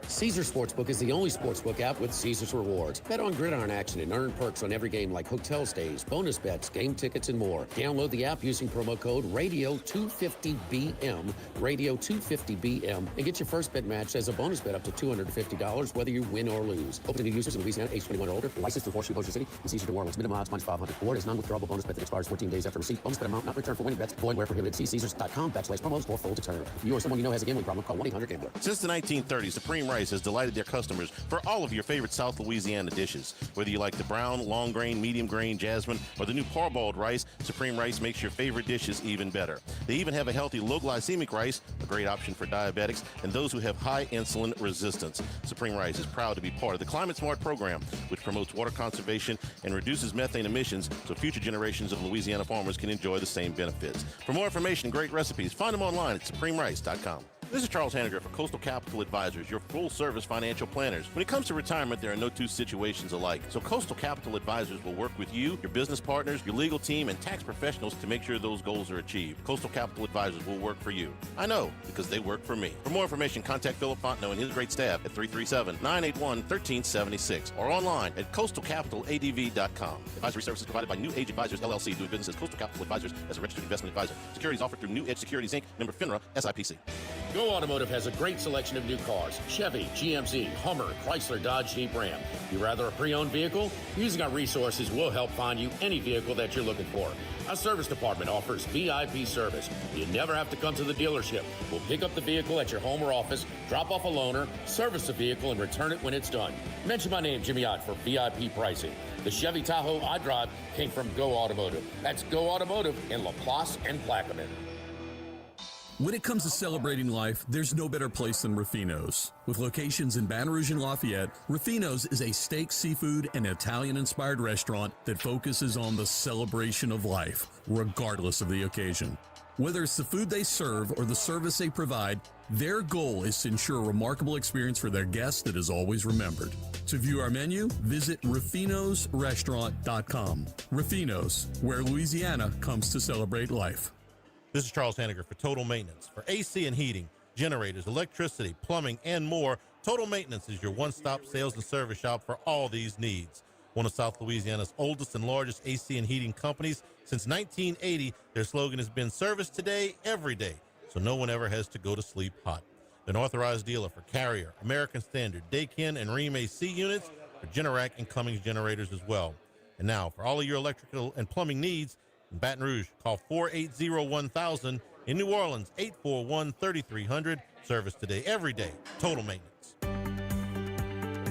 Caesars Sportsbook is the only sportsbook app with Caesars Rewards. Bet on gridiron action and earn perks on every game like hotel stays, bonus bets, game tickets, and more. Download the app using promo code Radio250BM, Radio250BM, and get your first bet matched as a bonus bet up to $250 whether you win or lose. Open to new users in Louisiana, age 21 or older. Licensed to Horseshoe Bossier City and Caesars New Orleans. Minimum odds minus 500. Reward is non-withdrawable bonus bet that expires 14 days after receipt. Bonus bet amount not returned for winning bets. Void where prohibited. See Caesars.com/promos for full deterrent. If you or someone you know has a gambling problem, call 1-800-GAMBLER. Since the 1930s, the Supreme Supreme Rice has delighted their customers for all of your favorite South Louisiana dishes. Whether you like the brown, long grain, medium grain, jasmine, or the new parboiled rice, Supreme Rice makes your favorite dishes even better. They even have a healthy low glycemic rice, a great option for diabetics and those who have high insulin resistance. Supreme Rice is proud to be part of the Climate Smart program, which promotes water conservation and reduces methane emissions so future generations of Louisiana farmers can enjoy the same benefits. For more information and great recipes, find them online at supremerice.com. This is Charles Hanniger for Coastal Capital Advisors, your full-service financial planners. When it comes to retirement, there are no two situations alike. So Coastal Capital Advisors will work with you, your business partners, your legal team, and tax professionals to make sure those goals are achieved. Coastal Capital Advisors will work for you. I know, because they work for me. For more information, contact Philip Fontenot and his great staff at 337-981-1376 or online at coastalcapitaladv.com. Advisory services provided by New Age Advisors, LLC, doing business as Coastal Capital Advisors as a registered investment advisor. Securities offered through New Edge Securities, Inc., member FINRA, SIPC. Go Automotive has a great selection of new cars: Chevy, GMC, Hummer, Chrysler, Dodge, Jeep, Ram. You rather a pre-owned vehicle? Using our resources, we'll help find you any vehicle that you're looking for. Our service department offers VIP service. You never have to come to the dealership. We'll pick up the vehicle at your home or office, drop off a loaner, service the vehicle, and return it when it's done. Mention my name, Jimmy Ott, for VIP pricing. The Chevy Tahoe I drive came from Go Automotive. That's Go Automotive in LaPlace and Plaquemine. When it comes to celebrating life, there's no better place than Ruffino's. With locations in Baton Rouge and Lafayette, Ruffino's is a steak, seafood, and Italian-inspired restaurant that focuses on the celebration of life, regardless of the occasion. Whether it's the food they serve or the service they provide, their goal is to ensure a remarkable experience for their guests that is always remembered. To view our menu, visit ruffinosrestaurant.com. Ruffino's, where Louisiana comes to celebrate life. This is Charles Hanniger for Total Maintenance. For AC and heating, generators, electricity, plumbing, and more, Total Maintenance is your one-stop sales and service shop for all these needs. One of South Louisiana's oldest and largest AC and heating companies. Since 1980, their slogan has been service today, every day, so no one ever has to go to sleep hot. They're an authorized dealer for Carrier, American Standard, Daikin, and Rheem AC units, for Generac and Cummins generators as well. And now, for all of your electrical and plumbing needs, in Baton Rouge, call 480-1000. In New Orleans, 841-3300. Service today, every day. Total Maintenance.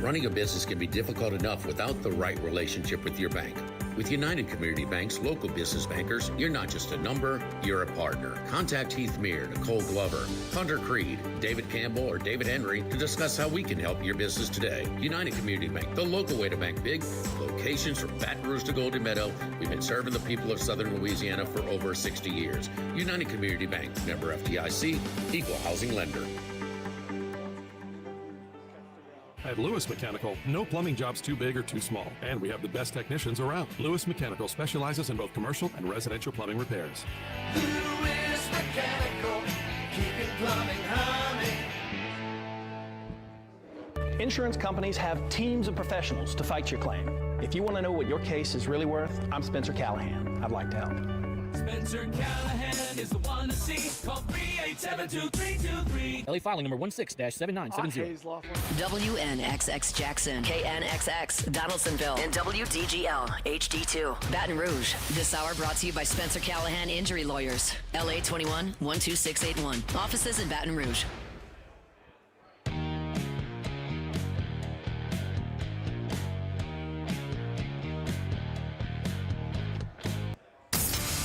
Running a business can be difficult enough without the right relationship with your bank. With United Community Bank's local business bankers, you're not just a number, you're a partner. Contact Heath Meir, Nicole Glover, Hunter Creed, David Campbell, or David Henry to discuss how we can help your business today. United Community Bank, the local way to bank big. Locations from Baton Rouge to Golden Meadow. We've been serving the people of Southern Louisiana for over 60 years. United Community Bank, member FDIC, equal housing lender. At Lewis Mechanical, no plumbing job's too big or too small, and we have the best technicians around. Lewis Mechanical specializes in both commercial and residential plumbing repairs. Lewis Mechanical, keeping plumbing humming. Insurance companies have teams of professionals to fight your claim. If you want to know what your case is really worth, I'm Spencer Callahan. I'd like to help. Spencer Callahan is the one to see. Call 387-2323. LA filing number 16-7970. WNXX Jackson, KNXX Donaldsonville, and WDGL HD2 Baton Rouge. This hour brought to you by Spencer Callahan Injury Lawyers. LA 21 12681. Offices in Baton Rouge.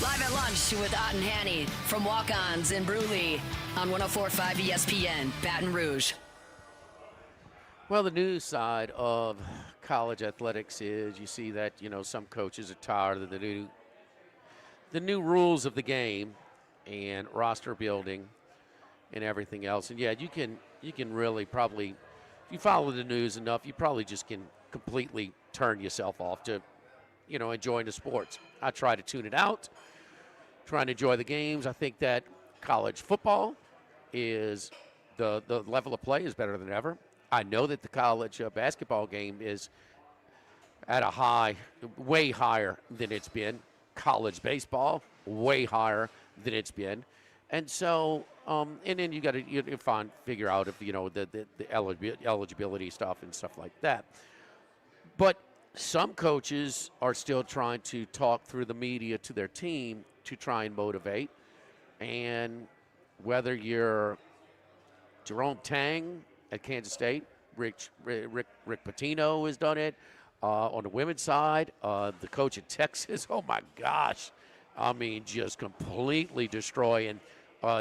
Live at lunch with Ott and Hanny from Walk-Ons in Brusly on 104.5 ESPN, Baton Rouge. Well, the news side of college athletics is you see that, some coaches are tired of the new rules of the game and roster building and everything else. And yeah, you can really probably, if you follow the news enough, you probably just can completely turn yourself off to, enjoying the sports. I try to tune it out. Trying to enjoy the games. I think that college football is the level of play is better than ever. I know that the college basketball game is at a high, way higher than it's been. College baseball, way higher than it's been. And so, and then you got to figure out if the eligibility stuff and stuff like that. But some coaches are still trying to talk through the media to their team to try and motivate. And whether you're Jerome Tang at Kansas State. Rick Pitino has done it. On the women's side, the coach at Texas, oh my gosh. I mean, just completely destroying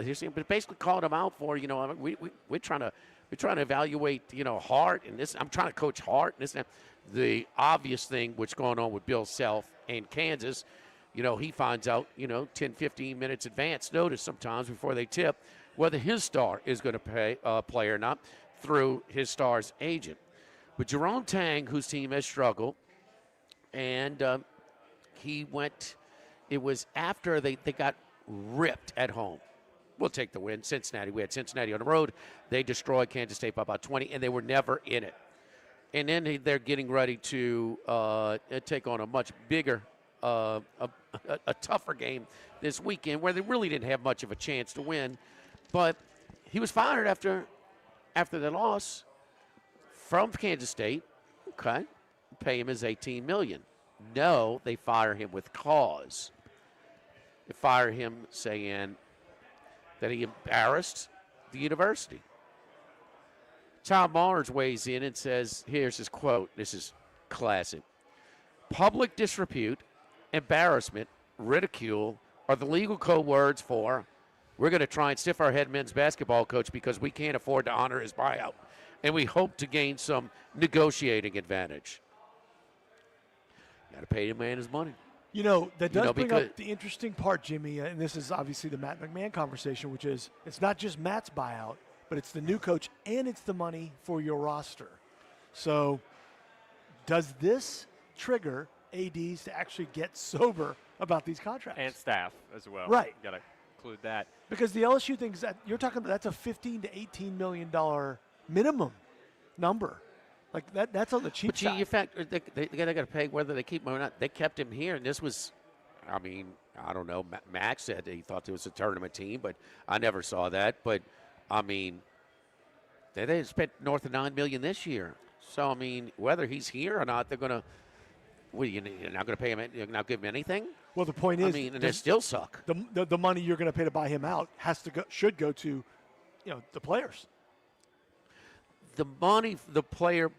his team, but basically calling him out for, we're trying to evaluate, Hart and this. I'm trying to coach Hart and this. And the obvious thing which going on with Bill Self and Kansas, he finds out, 10, 15 minutes advance notice sometimes before they tip whether his star is going to play or not through his star's agent. But Jerome Tang, whose team has struggled, and he went. It was after they got ripped at home. We'll take the win. Cincinnati. We had Cincinnati on the road. They destroyed Kansas State by about 20, and they were never in it. And then they're getting ready to take on a much bigger, a tougher game this weekend where they really didn't have much of a chance to win. But he was fired after the loss from Kansas State. Okay. Pay him his $18 million. No, they fire him with cause. They fire him saying that he embarrassed the university. Tom Mars weighs in and says, here's his quote. This is classic. Public disrepute, embarrassment, ridicule are the legal code words for we're going to try and stiff our head men's basketball coach because we can't afford to honor his buyout. And we hope to gain some negotiating advantage. Got to pay the man his money. That does bring up the interesting part, Jimmy, and this is obviously the Matt McMahon conversation, which is it's not just Matt's buyout, but it's the new coach and it's the money for your roster. So does this trigger ADs to actually get sober about these contracts? And staff as well. Right. Got to include that. Because the LSU thing is that you're talking about that's a $15 to $18 million minimum number. Like that's on the cheap side. But in fact, they got to pay whether they keep him or not. They kept him here, and this was, I don't know. Max said he thought it was a tournament team, but I never saw that. But they spent north of $9 million this year. So whether he's here or not, they're going to. Well, you're not going to pay him. You're not give him anything. Well, the point is, and they still suck. The money you're going to pay to buy him out should go to, the players. The money, the player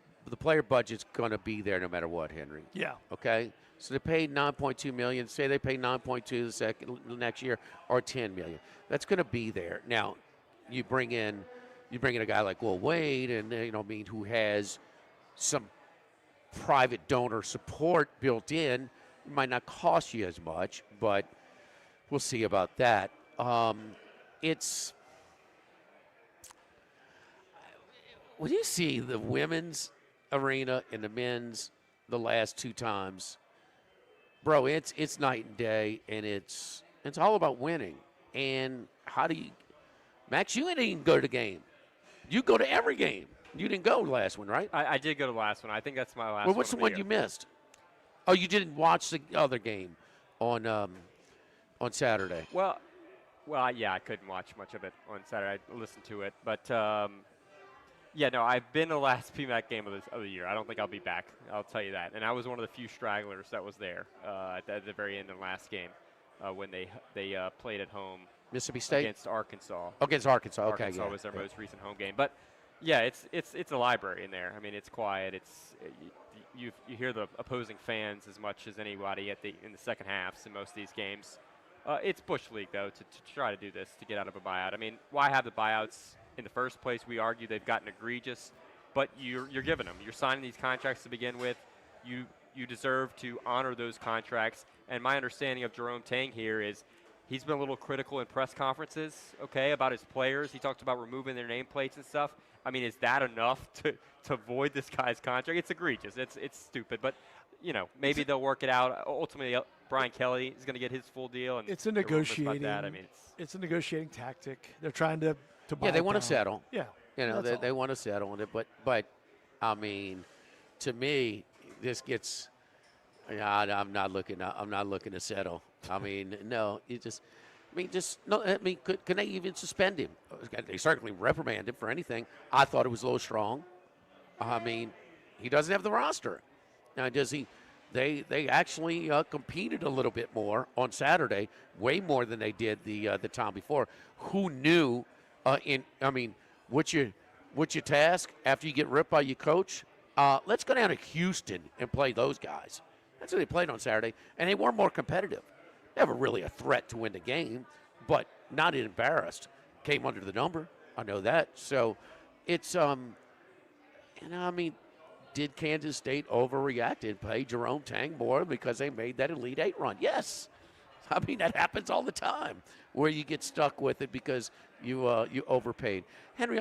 budget's going to be there no matter what, Henry. Yeah. Okay. So they paid $9.2 million. Say they pay $9.2 the next year, or $10 million. That's going to be there. Now, you bring in a guy like Will Wade, and who has some private donor support built in. It might not cost you as much, but we'll see about that. It's. When you see the women's arena and the men's the last two times, bro, it's night and day, and it's all about winning. And how do you, Max? You didn't even go to the game. You go to every game. You didn't go last one, right? I did go to the last one. I think that's my last. Well, what's the one you missed? Oh, you didn't watch the other game on Saturday. Well, yeah, I couldn't watch much of it on Saturday. I listened to it, but. Yeah, no, I've been to the last PMAC game of the year. I don't think I'll be back. I'll tell you that. And I was one of the few stragglers that was there at the very end of the last game when they played at home. Mississippi State against Arkansas. Against Arkansas, okay. Arkansas was their most recent home game, but yeah, it's a library in there. It's quiet. You hear the opposing fans as much as anybody in the second halves in most of these games. It's Bush League though to try to do this to get out of a buyout. Why have the buyouts? In the first place, we argue they've gotten egregious, but you're giving them. You're signing these contracts to begin with. You deserve to honor those contracts. And my understanding of Jerome Tang here is he's been a little critical in press conferences, about his players. He talked about removing their nameplates and stuff. Is that enough to void this guy's contract? It's egregious. It's stupid. But, maybe they'll work it out. Ultimately, Brian Kelly is going to get his full deal. And it's a negotiating. It's a negotiating tactic. They're trying to. They want to settle. Yeah. They want to settle on it. But to me, this gets. I'm not looking to settle. No. Can they even suspend him? They certainly reprimand him for anything. I thought it was a little strong. He doesn't have the roster. Now, does he? They actually competed a little bit more on Saturday, way more than they did the time before. Who knew? what's your task after you get ripped by your coach? Let's go down to Houston and play those guys. That's what they played on Saturday, and they were more competitive. Never really a threat to win the game, but not embarrassed. Came under the number. I know that. So it's, did Kansas State overreact and play Jerome Tang more because they made that Elite Eight run? Yes. I mean, that happens all the time where you get stuck with it because you overpaid. Henry,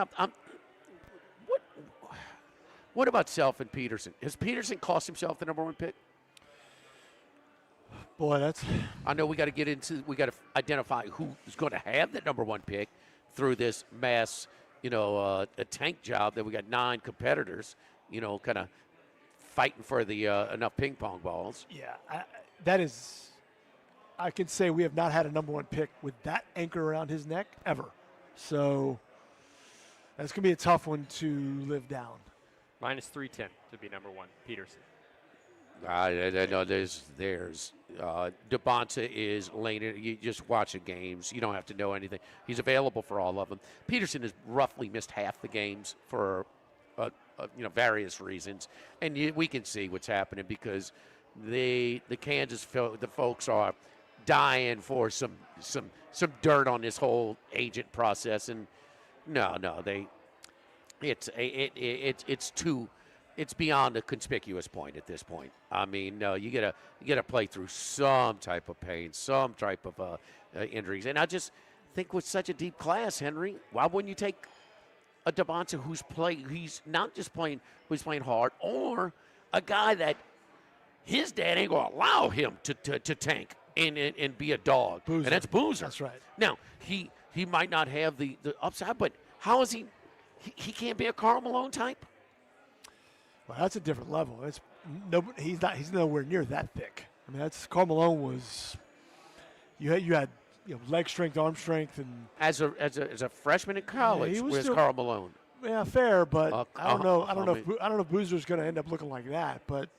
what about Self and Peterson? Has Peterson cost himself the number 1 pick? Boy, I know we got to identify who's going to have that number 1 pick through this mass, a tank job that we got 9 competitors, kind of fighting for the enough ping pong balls. Yeah, I can say we have not had a number 1 pick with that anchor around his neck ever. So that's going to be a tough one to live down. Minus 310 to be number 1, Peterson. I know there's DeBonta is laying it. You just watch the games. You don't have to know anything. He's available for all of them. Peterson has roughly missed half the games for various reasons, and we can see what's happening because the Kansas folks are dying for some dirt on this whole agent process, and it's beyond a conspicuous point at this point. I mean, no, you gotta play through some type of pain, some type of injuries, and I just think with such a deep class, Henry, why wouldn't you take a DeBonta he's not just playing, who's playing hard, or a guy that his dad ain't gonna allow him to tank and be a dog, Boozer. and that's Boozer. That's right. Now he might not have the upside, but how is he can't be a Karl Malone type? Well, that's a different level. He's nowhere near that thick. I mean, that's Karl Malone was. You had leg strength, arm strength, and as a freshman in college, he was where's still, Karl Malone? Yeah, fair, but I don't know. I don't know I if Boozer's going to end up looking like that. But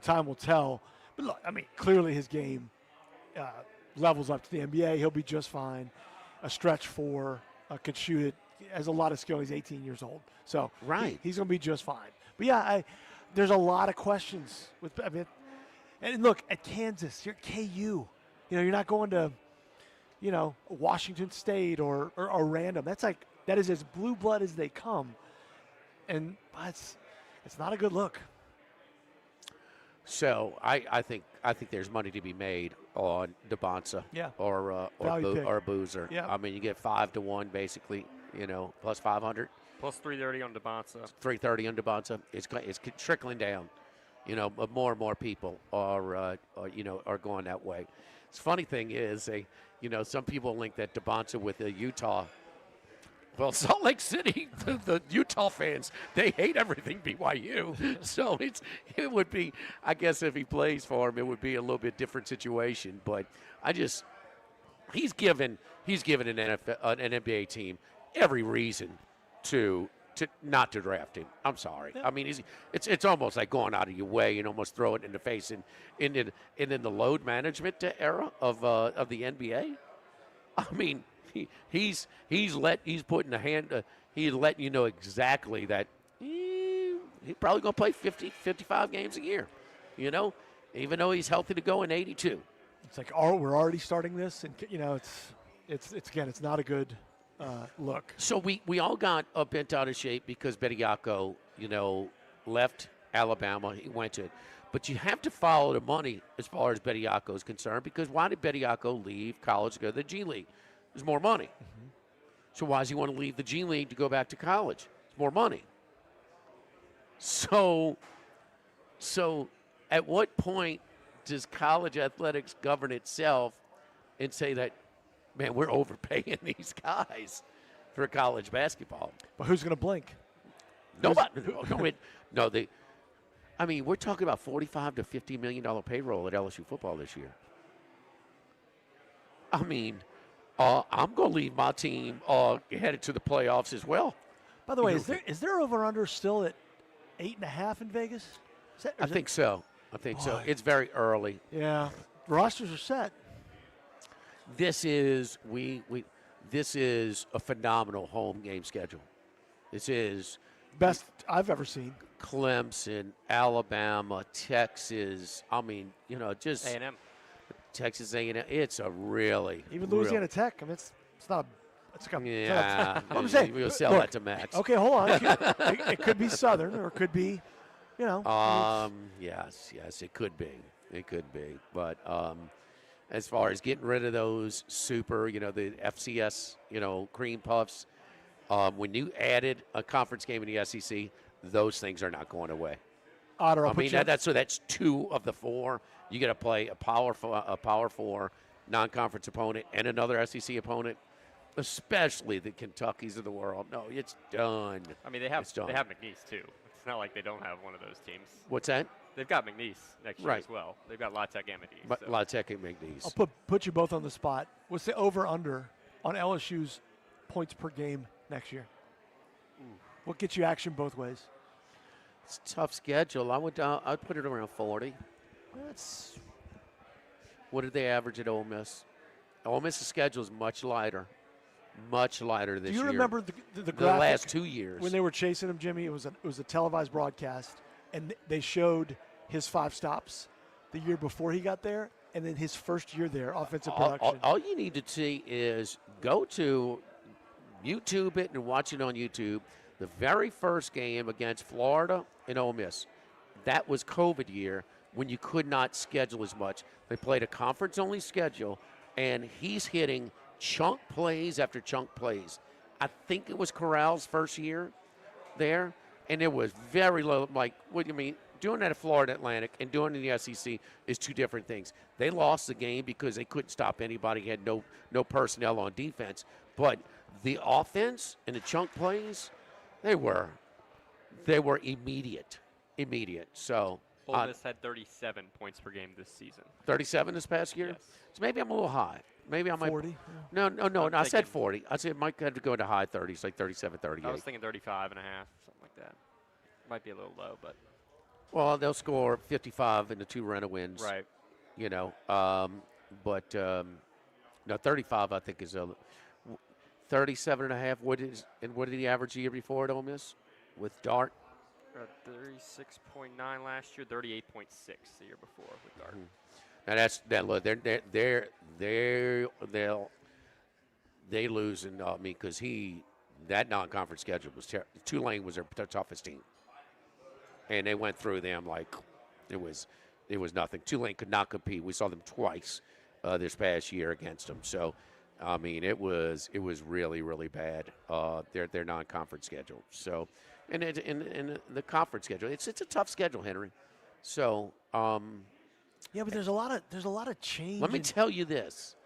time will tell. But look, I mean, clearly his game levels up to the NBA. He'll be just fine. A stretch 4 could shoot it. Has a lot of skill. He's 18 years old, so he's going to be just fine. But yeah, there's a lot of questions with. I mean, and look at Kansas. You're at KU. You're not going to, Washington State or random. That is as blue blood as they come, and it's not a good look. So I think there's money to be made on DeBonta, or Boozer. Yeah. I mean, you get 5-1 basically, plus 500. Plus 330 on DeBonta. 330 on DeBonta. It's trickling down. But more and more people are going that way. The funny thing is, some people link that DeBonta with Utah. Well, Salt Lake City, the Utah fans, they hate everything BYU. So it would be, I guess, if he plays for him, it would be a little bit different situation. But he's given an NBA team every reason to not to draft him. I'm sorry. I mean, it's almost like going out of your way and almost throw it in the face and in the load management era of the NBA. I mean, he's putting a hand. He's letting you know exactly that he's probably going to play 55 games a year. Even though he's healthy to go in 82. It's like we're already starting this, and it's not a good look. So we all got bent out of shape because Bediako, left Alabama. He went to it. But you have to follow the money as far as Bediako is concerned, because why did Bediako leave college to go to the G League? There's more money. Mm-hmm. So why does he want to leave the G League to go back to college? It's more money. So at what point does college athletics govern itself and say that, man, we're overpaying these guys for college basketball? But who's going to blink? Nobody. We're talking about $45 to $50 million payroll at LSU football this year. I mean, I'm going to leave my team headed to the playoffs as well. By the way, is there over/under still at 8.5 in Vegas? I think so. It's very early. Yeah, rosters are set. This is this is a phenomenal home game schedule. This is best I've ever seen. Clemson, Alabama, Texas. I mean, just A&M. Texas A&M. It's a really even Louisiana Tech. I mean, it's not. It's like yeah. I'm saying We'll sell that to Max. Okay, hold on. It could be Southern, or it could be, Yes, it could be. It could be. But as far as getting rid of those super, the FCS, cream puffs, when you added a conference game in the SEC, those things are not going away. Otter, that's 2 of the 4. You got to play a Power 4 non-conference opponent and another SEC opponent, especially the Kentuckys of the world. No, it's done. I mean, they have McNeese too. It's not like they don't have one of those teams. What's that? They've got McNeese next year as well. They've got La Tech and McNeese. But La Tech and McNeese. I'll put you both on the spot. What's the over/under on LSU's points per game next year? What gets you action both ways? It's a tough schedule. I'd put it around 40. What did they average at Ole Miss? Ole Miss's schedule is much lighter this year. Do you remember the graphic last 2 years when they were chasing him, Jimmy? It was a televised broadcast, and they showed his 5 stops the year before he got there, and then his first year there, offensive production. All you need to see is go to YouTube it and watch it on YouTube. The very first game against Florida and Ole Miss, that was COVID year when you could not schedule as much. They played a conference-only schedule, and he's hitting chunk plays after chunk plays. I think it was Corral's first year there, and it was very low. Like, what do you mean? Doing that at Florida Atlantic and doing it in the SEC is 2 different things. They lost the game because they couldn't stop anybody, had no personnel on defense. But the offense and the chunk plays, they were immediate. So Ole Miss had 37 points per game this season. 37 this past year? Yes. So maybe I'm a little high. Maybe I might. 40? No, I said 40. I said it might have to go into high 30s, like 37, 38. I was thinking 35 and a half, something like that. Might be a little low, but. Well, they'll score 55 in the 2 rental wins. Right. But 35 I think is a 37 and a half. What did he average the year before at Ole Miss with Dart? 36.9 last year, 38.6 the year before with Dart. Now they losing. Because that non-conference schedule was terrible. Tulane was their toughest team, and they went through them like it was nothing. Tulane could not compete. We saw them twice this past year against them. So, it was really, really bad. Their non-conference schedule. So, and the conference schedule, it's a tough schedule, Henry. So. Yeah, but there's a lot of change. Let me tell you this.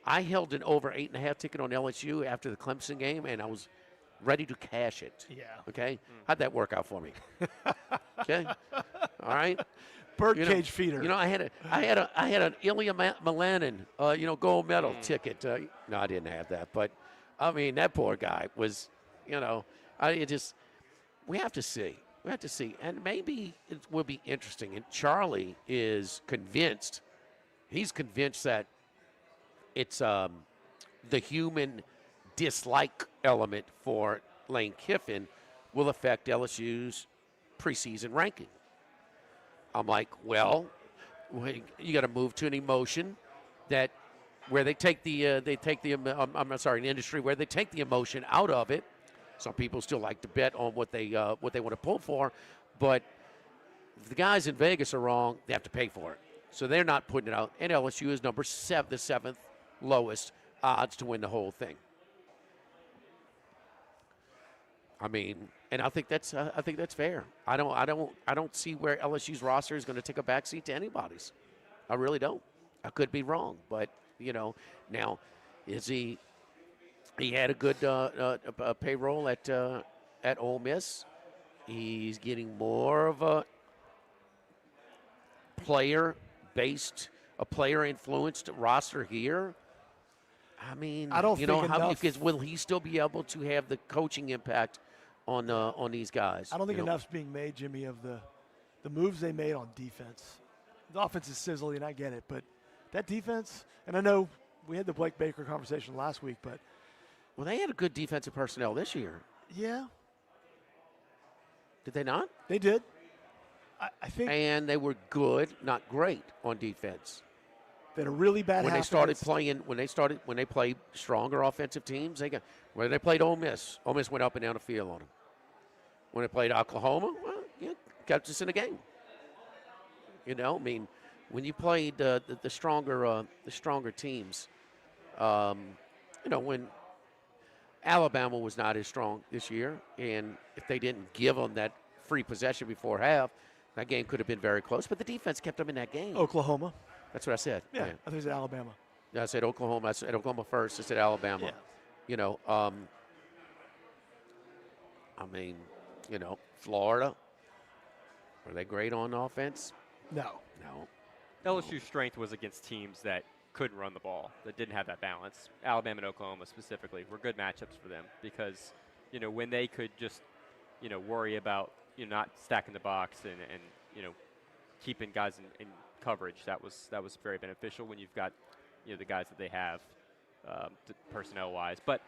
I held an over 8.5 ticket on LSU after the Clemson game, and I was ready to cash it. Yeah. Okay? How'd that work out for me? Okay? All right? Birdcage feeder. I had an Ilya Malanin, gold medal ticket. No, I didn't have that. But, that poor guy was, we have to see. We have to see. And maybe it will be interesting. And Charlie is convinced. He's convinced that it's the human dislike element for Lane Kiffin will affect LSU's preseason ranking. I'm like, well, you got to move to an emotion that where they take the an industry where they take the emotion out of it. Some people still like to bet on what they want to pull for, but if the guys in Vegas are wrong, they have to pay for it. So they're not putting it out. And LSU is number 7, the 7th lowest odds to win the whole thing. And I think that's fair. I don't see where LSU's roster is going to take a backseat to anybody's. I really don't. I could be wrong, but now is he? He had a good payroll at Ole Miss. He's getting more of a player-influenced roster here. I don't think enough. Because will he still be able to have the coaching impact on these guys? I don't think enough's being made, Jimmy, of the moves they made on defense. The offense is sizzling, I get it, but that defense, and I know we had the Blake Baker conversation last week, but well, they had a good defensive personnel this year. Yeah, Did they not? They did. I think. And they were good, not great on defense. They had a really bad when half they started against- playing. When they played stronger offensive teams, when they played Ole Miss went up and down the field on them. When they played Oklahoma, well, yeah, kept us in the game. You know, I mean, when you played the stronger teams, you know, when Alabama was not as strong this year, and if they didn't give them that free possession before half, that game could have been very close. But the defense kept them in that game. Oklahoma. That's what I said. Yeah, I think it was Alabama. Yeah, I said Oklahoma. I said Oklahoma first. I said Alabama. Yeah. You know, I mean, you know, Florida. Were they great on offense? No. LSU's strength was against teams that couldn't run the ball, that didn't have that balance. Alabama and Oklahoma specifically were good matchups for them because, you know, when they could just, you know, worry about, you know, not stacking the box and you know, keeping guys in coverage, that was very beneficial when you've got, you know, the guys that they have personnel-wise. But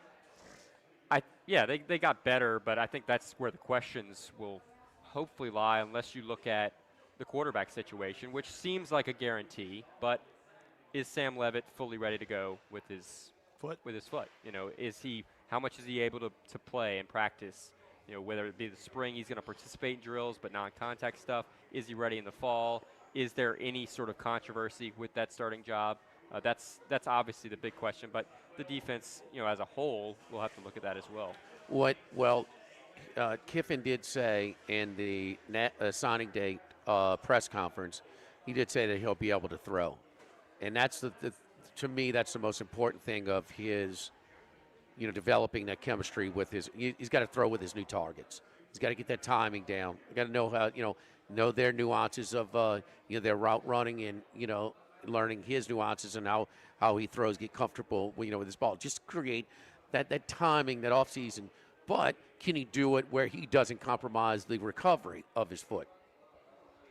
they got better, but I think that's where the questions will hopefully lie unless you look at the quarterback situation, which seems like a guarantee, but is Sam Leavitt fully ready to go with his foot? You know, how much is he able to play and practice? You know, whether it be the spring, he's going to participate in drills, but non-contact stuff. Is he ready in the fall? Is there any sort of controversy with that starting job? That's obviously the big question, but the defense, you know, as a whole, we'll have to look at that as well. Kiffin did say in the signing day press conference, he did say that he'll be able to throw. And that's to me, that's the most important thing of his, you know, developing that chemistry with he's got to throw with his new targets. He's got to get that timing down. He's got to know how, you know their nuances of, you know, their route running and, you know, learning his nuances and how he throws, get comfortable, you know, with his ball. Just create that timing, that offseason. But can he do it where he doesn't compromise the recovery of his foot?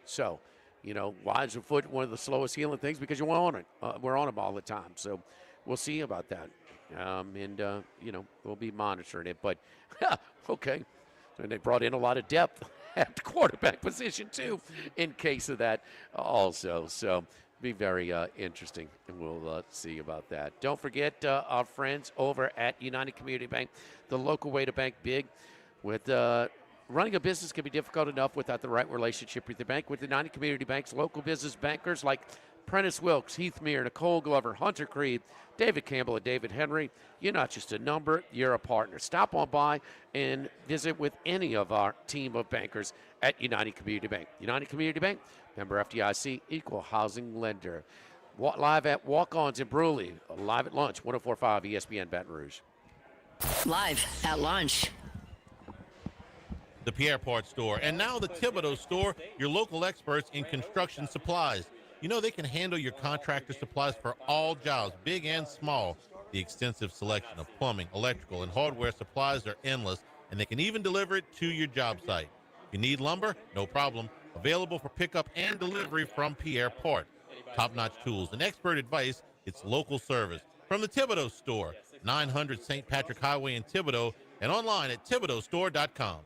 So, you know, why is your foot one of the slowest healing things? Because you're on it. We're on them all the time. So we'll see about that. You know, we'll be monitoring it. But, okay. And they brought in a lot of depth at the quarterback position, too, in case of that also. So be very interesting, and we'll see about that. Don't forget our friends over at United Community Bank, the local way to bank big. With running a business can be difficult enough without the right relationship with the bank. With United Community Bank's local business bankers like Prentice Wilkes, Heath Meir, Nicole Glover, Hunter Creed, David Campbell, and David Henry, you're not just a number, you're a partner. Stop on by and visit with any of our team of bankers at United Community Bank. United Community Bank, member FDIC, equal housing lender. Live at Walk-Ons in Brusly, live at lunch, 104.5 ESPN Baton Rouge. Live at lunch. The Pierre Part Store, and now the Thibodeau Store, your local experts in construction supplies. You know they can handle your contractor supplies for all jobs, big and small. The extensive selection of plumbing, electrical, and hardware supplies are endless, and they can even deliver it to your job site. If you need lumber, no problem. Available for pickup and delivery from Pierre Part. Top-notch tools and expert advice, it's local service. From the Thibodeau Store, 900 St. Patrick Highway in Thibodeau, and online at ThibodeauStore.com.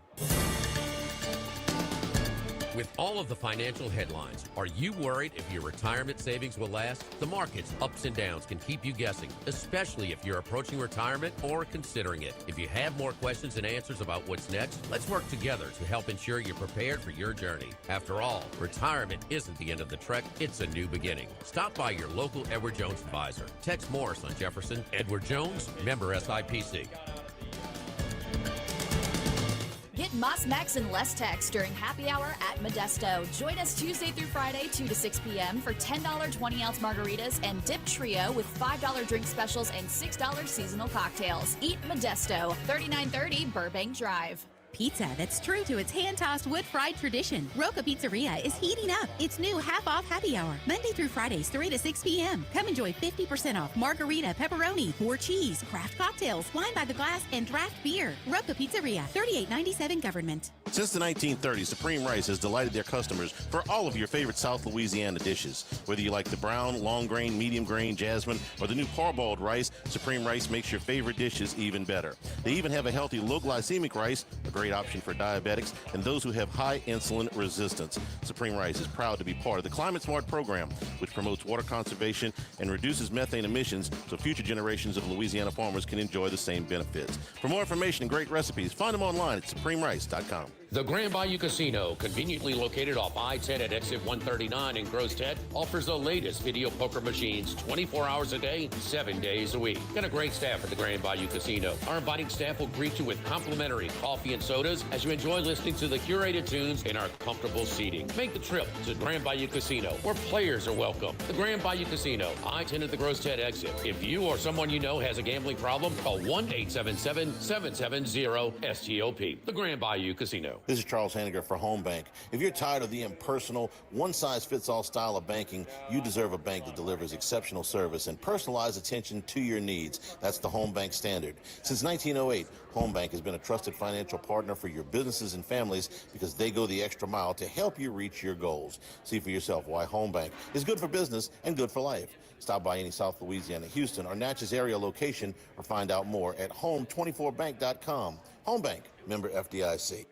With all of the financial headlines, are you worried if your retirement savings will last? The market's ups and downs can keep you guessing, especially if you're approaching retirement or considering it. If you have more questions and answers about what's next, let's work together to help ensure you're prepared for your journey. After all, retirement isn't the end of the trek, it's a new beginning. Stop by your local Edward Jones advisor. Text Morris on Jefferson. Edward Jones, member SIPC. Get Moss Max and less text during happy hour at Modesto. Join us Tuesday through Friday, 2 to 6 p.m. for $10 20-ounce margaritas and Dip Trio with $5 drink specials and $6 seasonal cocktails. Eat Modesto, 3930 Burbank Drive. Pizza that's true to its hand-tossed wood-fried tradition. Roca Pizzeria is heating up its new half-off happy hour, Monday through Fridays, 3 to 6 p.m. Come enjoy 50% off margarita, pepperoni, more cheese, craft cocktails, wine by the glass, and draft beer. Roca Pizzeria, 3897 Government. Since the 1930s, Supreme Rice has delighted their customers for all of your favorite South Louisiana dishes. Whether you like the brown, long grain, medium grain, jasmine, or the new parboiled rice, Supreme Rice makes your favorite dishes even better. They even have a healthy low glycemic rice, a great great option for diabetics and those who have high insulin resistance. Supreme Rice is proud to be part of the Climate Smart program, which promotes water conservation and reduces methane emissions so future generations of Louisiana farmers can enjoy the same benefits. For more information and great recipes, find them online at supremerice.com. The Grand Bayou Casino, conveniently located off I-10 at exit 139 in Gross-Ted, offers the latest video poker machines 24 hours a day, 7 days a week. Got a great staff at the Grand Bayou Casino. Our inviting staff will greet you with complimentary coffee and sodas as you enjoy listening to the curated tunes in our comfortable seating. Make the trip to Grand Bayou Casino, where players are welcome. The Grand Bayou Casino, I-10 at the Gross-Ted exit. If you or someone you know has a gambling problem, call 1-877-770-STOP. The Grand Bayou Casino. This is Charles Hanniger for Home Bank. If you're tired of the impersonal, one-size-fits-all style of banking, you deserve a bank that delivers exceptional service and personalized attention to your needs. That's the Home Bank standard. Since 1908, Home Bank has been a trusted financial partner for your businesses and families because they go the extra mile to help you reach your goals. See for yourself why Home Bank is good for business and good for life. Stop by any South Louisiana, Houston, or Natchez area location or find out more at home24bank.com. Home Bank, member FDIC.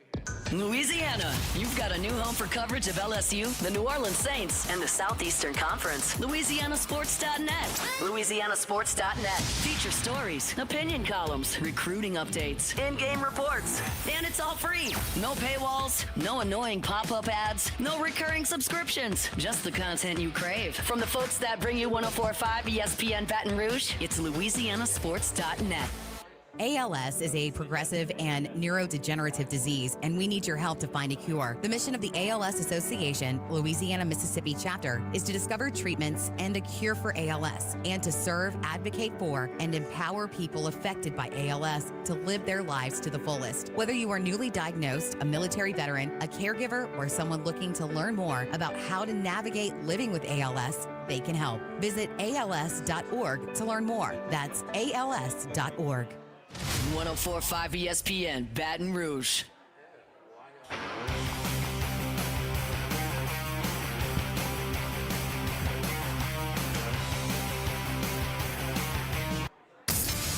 Louisiana, you've got a new home for coverage of LSU, the New Orleans Saints, and the Southeastern Conference. LouisianaSports.net. LouisianaSports.net. Feature stories, opinion columns, recruiting updates, in-game reports. And it's all free. No paywalls, no annoying pop-up ads, no recurring subscriptions. Just the content you crave. From the folks that bring you 104.5 ESPN Baton Rouge, it's LouisianaSports.net. ALS is a progressive and neurodegenerative disease, and we need your help to find a cure. The mission of the ALS Association, Louisiana, Mississippi chapter, is to discover treatments and a cure for ALS, and to serve, advocate for, and empower people affected by ALS to live their lives to the fullest. Whether you are newly diagnosed, a military veteran, a caregiver, or someone looking to learn more about how to navigate living with ALS, they can help. Visit als.org to learn more. That's als.org. 104.5 ESPN, Baton Rouge.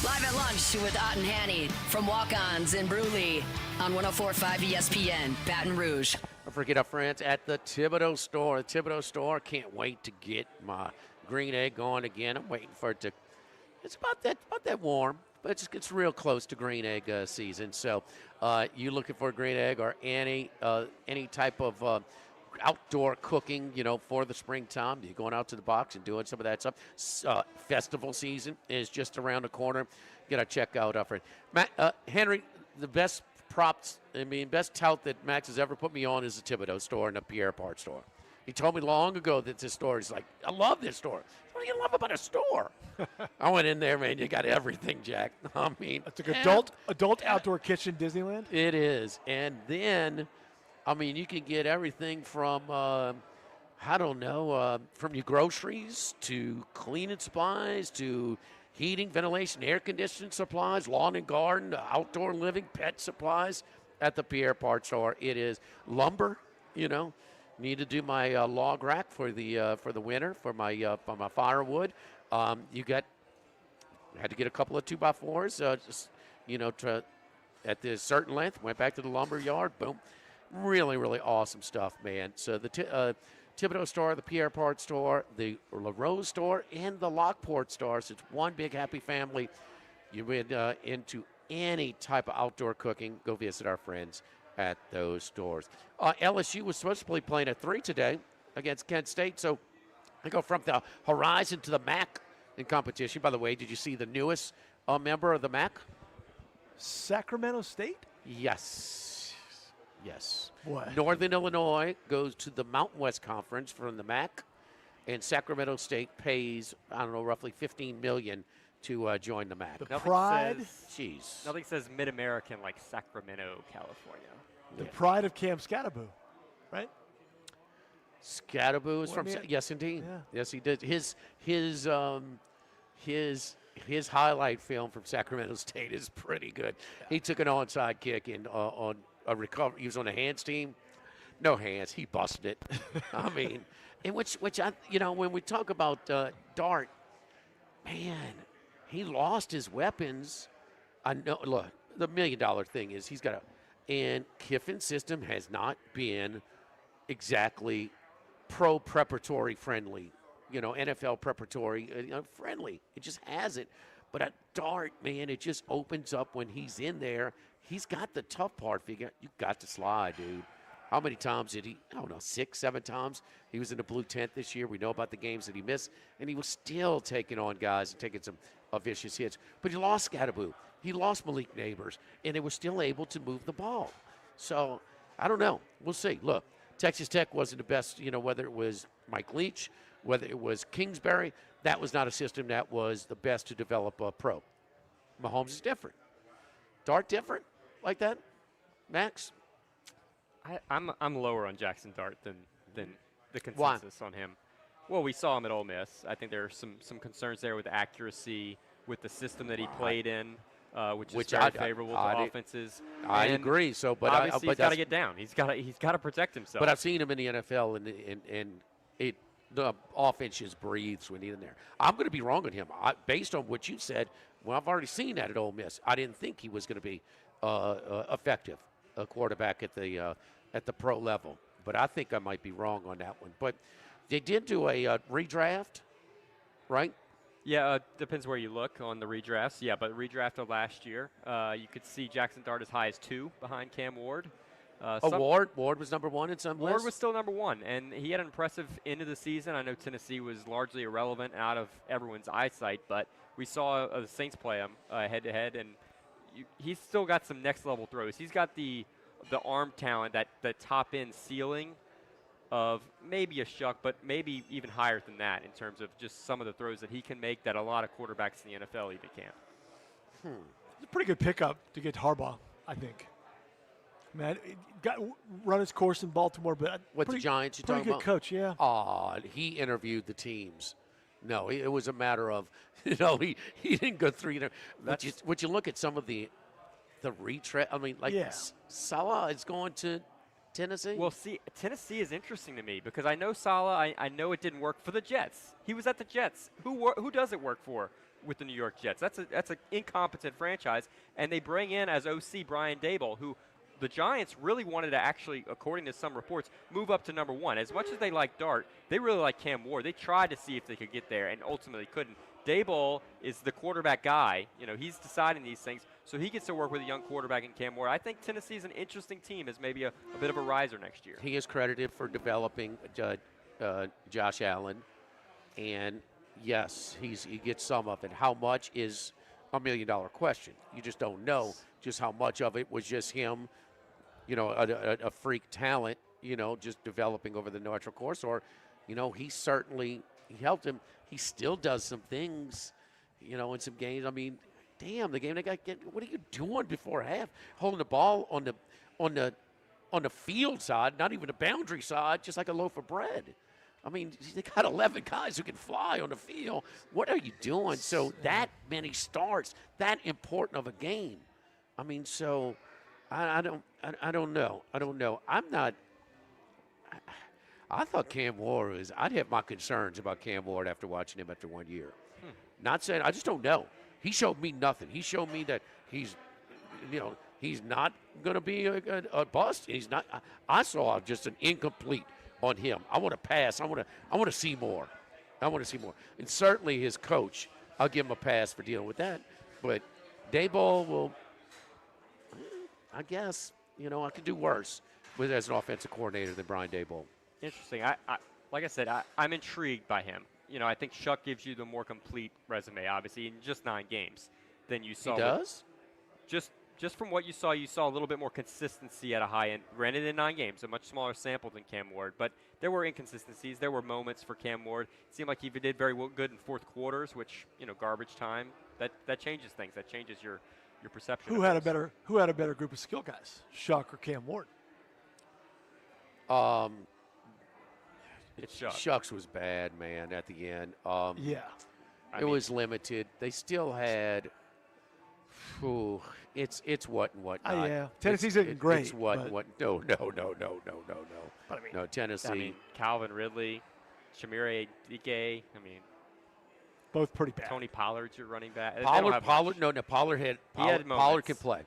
Live at lunch with Ott and Hanny from Walk-Ons in Brusly on 104.5 ESPN, Baton Rouge. Don't forget our friends at the Thibodeau store. The Thibodeau store, can't wait to get my green egg going again. I'm waiting for it to, it's about that warm. But it's real close to green egg season. So you looking for a green egg or any type of outdoor cooking, for the springtime. You're going out to the box and doing some of that stuff. Festival season is just around the corner. You got to check out our friend. Henry, the best best tout that Max has ever put me on is the Thibodeau store and the Pierre Part store. He told me long ago that this store is like, I love this store. What do you love about a store? I went in there, man. You got everything, Jack. I mean, it's like adult outdoor kitchen Disneyland. It is, and then, you can get everything from, from your groceries to cleaning supplies to heating, ventilation, air conditioning supplies, lawn and garden, outdoor living, pet supplies at the Pierre Part store. It is lumber, Need to do my log rack for the winter for my firewood. Had to get a couple of 2x4s, at this certain length. Went back to the lumber yard. Boom, really, really awesome stuff, man. So the Thibodeau store, the Pierre Part store, the LaRose store, and the Lockport store. So it's one big happy family. You've been into any type of outdoor cooking, go visit our friends at those stores. LSU was supposed to be playing at 3 today against Kent State, so they go from the Horizon to the MAC in competition. By the way, did you see the newest member of the MAC? Sacramento State? Yes. What? Northern Illinois goes to the Mountain West Conference from the MAC, and Sacramento State pays, roughly $15 million to join the MAC. The pride? Nothing says Mid-American like Sacramento, California. The pride of Cam Scatteraboo, right? Scatteraboo is from, yes, indeed. Yeah. Yes, he did. His highlight film from Sacramento State is pretty good. Yeah. He took an onside kick on a recovery. He was on the hands team. No hands. He busted it. And which when we talk about Dart, man, he lost his weapons. I know. Look, the $1 million thing is he's got And Kiffin's system has not been exactly pro preparatory friendly, NFL preparatory friendly. It just hasn't. But at Dart, man, it just opens up when he's in there. He's got the tough part figured out. You got to slide, dude. How many times did he? I don't know, 6, 7 times. He was in the blue tent this year. We know about the games that he missed, and he was still taking on guys and taking some vicious hits. But he lost Scattaboo. He lost Malik Neighbors, and they were still able to move the ball. So I don't know. We'll see. Look, Texas Tech wasn't the best, whether it was Mike Leach, whether it was Kingsbury, that was not a system that was the best to develop a pro. Mahomes is different. Dart different like that? Max? I'm lower on Jackson Dart than the consensus on him. Well, we saw him at Ole Miss. I think there are some concerns there with accuracy, with the system that he played in, which is very favorable to offenses. I agree. So, but obviously he's got to get down. He's got to protect himself. But I've seen him in the NFL, and the offense just breathes when he's in there. I'm going to be wrong on him. Based on what you said, well, I've already seen that at Ole Miss. I didn't think he was going to be effective, a quarterback at the pro level. But I think I might be wrong on that one. But they did do a redraft, right? Yeah, depends where you look on the redrafts. Yeah, but redraft of last year, you could see Jackson Dart as high as 2 behind Cam Ward. Ward was number 1 in some lists? Ward was still number 1, and he had an impressive end of the season. I know Tennessee was largely irrelevant out of everyone's eyesight, but we saw the Saints play him head-to-head, and he's still got some next-level throws. He's got the arm talent, that top-end ceiling of maybe a Shuck, but maybe even higher than that in terms of just some of the throws that he can make that a lot of quarterbacks in the NFL even can't. It's a pretty good pickup to get Harbaugh, I think. Man, got run his course in Baltimore, but the Giants you pretty talking good about? coach, yeah. He interviewed the teams. No, it was a matter of, he didn't go through. Would you look at some of the retread? I mean, Salah is going to Tennessee? Well, see, Tennessee is interesting to me because I know Salah. I know it didn't work for the Jets. He was at the Jets. Who does it work for with the New York Jets? That's an incompetent franchise, and they bring in as OC Brian Daboll, who the Giants really wanted to actually, according to some reports, move up to number 1. As much as they like Dart, they really like Cam Ward. They tried to see if they could get there and ultimately couldn't. Daboll is the quarterback guy. He's deciding these things, so he gets to work with a young quarterback in Cam Ward. I think Tennessee's an interesting team as maybe a bit of a riser next year. He is credited for developing Josh Allen, and yes, he gets some of it. How much is $1 million question? You just don't know just how much of it was just him, a freak talent, just developing over the natural course, or, he helped him. He still does some things, in some games. I mean, damn, the game they got. What are you doing before half? Holding the ball on the field side, not even the boundary side, just like a loaf of bread. I mean, they got 11 guys who can fly on the field. What are you doing? So that many starts, that important of a game. I mean, so I don't know. I'm not. I thought Cam Ward was. I'd have my concerns about Cam Ward after watching him after 1 year. Not saying I just don't know. He showed me nothing. He showed me that he's not going to be a bust. He's not. I saw just an incomplete on him. I want to pass. I want to see more. And certainly his coach, I'll give him a pass for dealing with that. But Daboll will. I guess I could do worse as an offensive coordinator than Brian Daboll. Interesting. Like I said, I'm intrigued by him. I think Shuck gives you the more complete resume, obviously, in just 9 games than you saw. He does? Just from what you saw a little bit more consistency at a high end. Granted, in 9 games, a much smaller sample than Cam Ward, but there were inconsistencies. There were moments for Cam Ward. It seemed like he did very good in fourth quarters, which, garbage time. That changes things. That changes your perception. Who had a better group of skill guys, Shuck or Cam Ward? Shucks was bad, man, at the end. It was limited. They still had. It's what and what not. Yeah, Tennessee's isn't great. It's what and what. No. But no, Tennessee. Calvin Ridley, Shamir Dike. Both pretty bad. Tony Pollard's your running back. Pollard can play.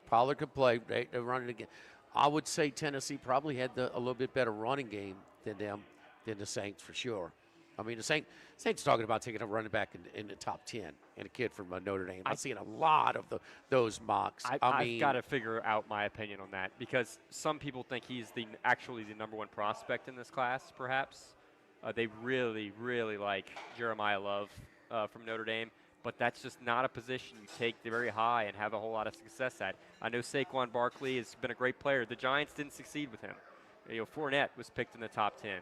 Pollard could play. They're running again. I would say Tennessee probably had a little bit better running game than the Saints for sure. I mean, the Saints talking about taking a running back in the top 10 and a kid from Notre Dame. I've seen a lot of those mocks. I've got to figure out my opinion on that because some people think he's actually the number one prospect in this class, perhaps. They really, really like Jeremiah Love from Notre Dame, but that's just not a position you take very high and have a whole lot of success at. I know Saquon Barkley has been a great player. The Giants didn't succeed with him. Fournette was picked in the top 10.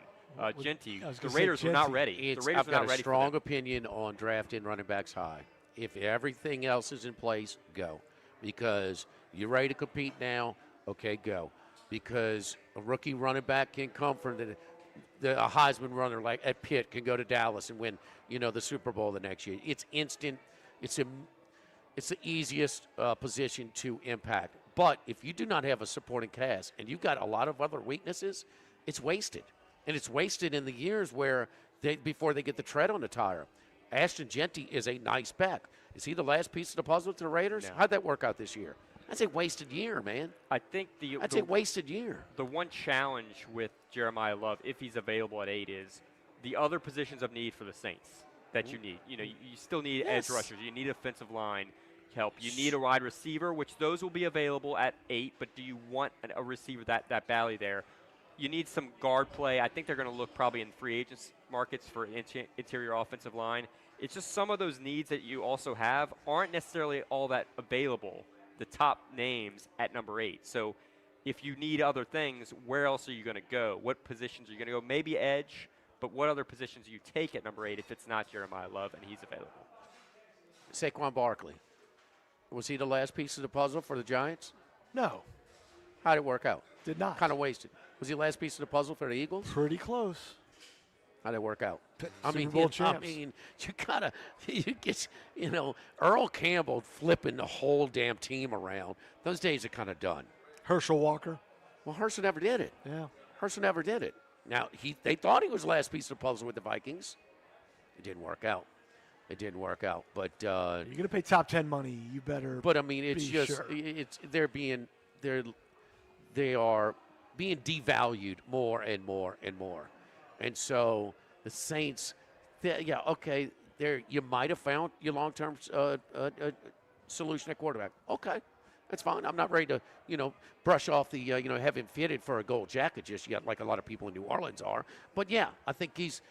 Genty, the Raiders were not ready. I've got a strong opinion on drafting running backs high. If everything else is in place, go. Because you're ready to compete now, okay, go. Because a rookie running back can come from a Heisman runner like at Pitt can go to Dallas and win, the Super Bowl the next year. It's instant. It's the easiest position to impact. But if you do not have a supporting cast and you've got a lot of other weaknesses, it's wasted. And it's wasted in the years before they get the tread on the tire. Ashton Genty is a nice back. Is he the last piece of the puzzle to the Raiders? No. How'd that work out this year? That's a wasted year, man. I think that's a wasted year. The one challenge with Jeremiah Love, if he's available at 8, is the other positions of need for the Saints that you need. You still need edge rushers. You need offensive line help. You need a wide receiver, which those will be available at 8. But do you want a receiver that badly there? You need some guard play. I think they're going to look probably in free agents markets for interior offensive line. It's just some of those needs that you also have aren't necessarily all that available, the top names at number 8. So if you need other things, where else are you going to go? What positions are you going to go? Maybe edge, but what other positions do you take at number 8 if it's not Jeremiah Love and he's available? Saquon Barkley. Was he the last piece of the puzzle for the Giants? No. How'd it work out? Did not. Kind of wasted. Was he the last piece of the puzzle for the Eagles? Pretty close. How'd it work out? Super Bowl champs. You get, Earl Campbell flipping the whole damn team around. Those days are kind of done. Herschel Walker. Well, Herschel never did it. Yeah. Herschel never did it. Now, they thought he was the last piece of the puzzle with the Vikings. It didn't work out. But you're going to pay top 10 money. You better. But I mean, it's just sure. they are being devalued more and more and more, and so the Saints, you might have found your long-term solution at quarterback. Okay, that's fine. I'm not ready to brush off the have him fitted for a gold jacket just yet, like a lot of people in New Orleans are. But yeah, I think he's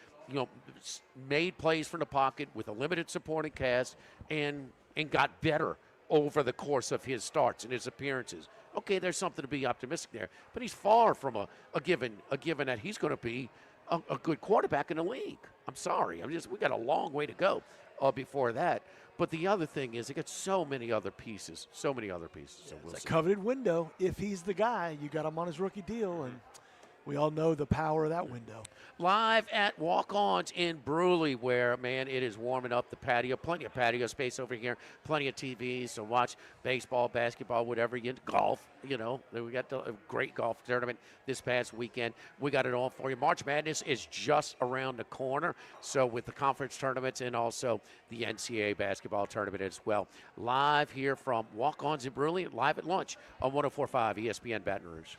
made plays from the pocket with a limited supporting cast and got better over the course of his starts and his appearances. Okay, there's something to be optimistic there, but he's far from a given that he's going to be a good quarterback in the league. I'm sorry, we got a long way to go before that. But the other thing is, they got so many other pieces. So it's a coveted window. If he's the guy, you got him on his rookie deal, and we all know the power of that window. Live at Walk-Ons in Brusly, where, man, it is warming up the patio. Plenty of patio space over here. Plenty of TVs to watch baseball, basketball, whatever. Golf, We got a great golf tournament this past weekend. We got it all for you. March Madness is just around the corner. So with the conference tournaments and also the NCAA basketball tournament as well. Live here from Walk-Ons in Brusly, live at lunch on 104.5 ESPN Baton Rouge.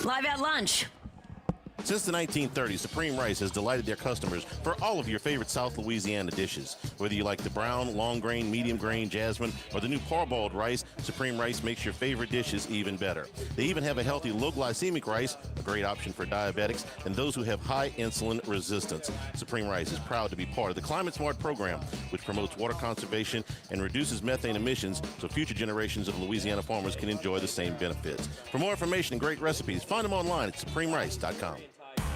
Live at lunch. Since the 1930s, Supreme Rice has delighted their customers for all of your favorite South Louisiana dishes. Whether you like the brown, long grain, medium grain, jasmine, or the new parboiled rice, Supreme Rice makes your favorite dishes even better. They even have a healthy low glycemic rice, a great option for diabetics and those who have high insulin resistance. Supreme Rice is proud to be part of the Climate Smart program, which promotes water conservation and reduces methane emissions so future generations of Louisiana farmers can enjoy the same benefits. For more information and great recipes, find them online at supremerice.com.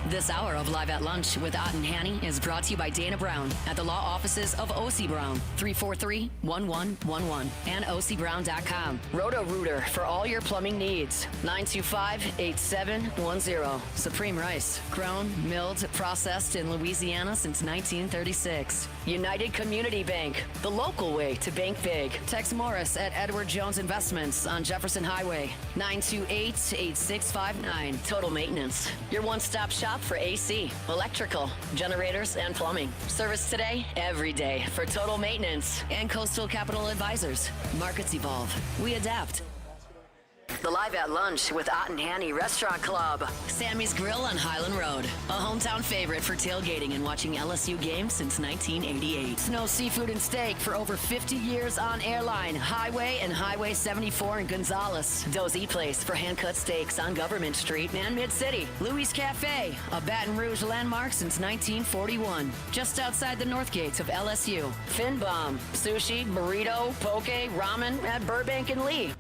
This hour of Live at Lunch with Ott and Hanny is brought to you by Dana Brown at the law offices of O.C. Brown, 343-1111, and ocbrown.com. Roto-Rooter for all your plumbing needs, 925-8710. Supreme Rice, grown, milled, processed in Louisiana since 1936. United Community Bank, the local way to bank big. Tex Morris at Edward Jones Investments on Jefferson Highway, 928-8659. Total Maintenance, your one-stop shop for AC, electrical, generators, and plumbing. Service today, every day for Total Maintenance. And Coastal Capital Advisors. Markets evolve. We adapt. The Live at Lunch with Ott and Hanny Restaurant Club. Sammy's Grill on Highland Road. A hometown favorite for tailgating and watching LSU games since 1988. Snow Seafood and Steak for over 50 years on Airline, Highway, and Highway 74 in Gonzales. Dozy Place for hand-cut steaks on Government Street and Mid-City. Louis Cafe, a Baton Rouge landmark since 1941. Just outside the north gates of LSU. Fin Bomb, sushi, burrito, poke, ramen at Burbank and Lee.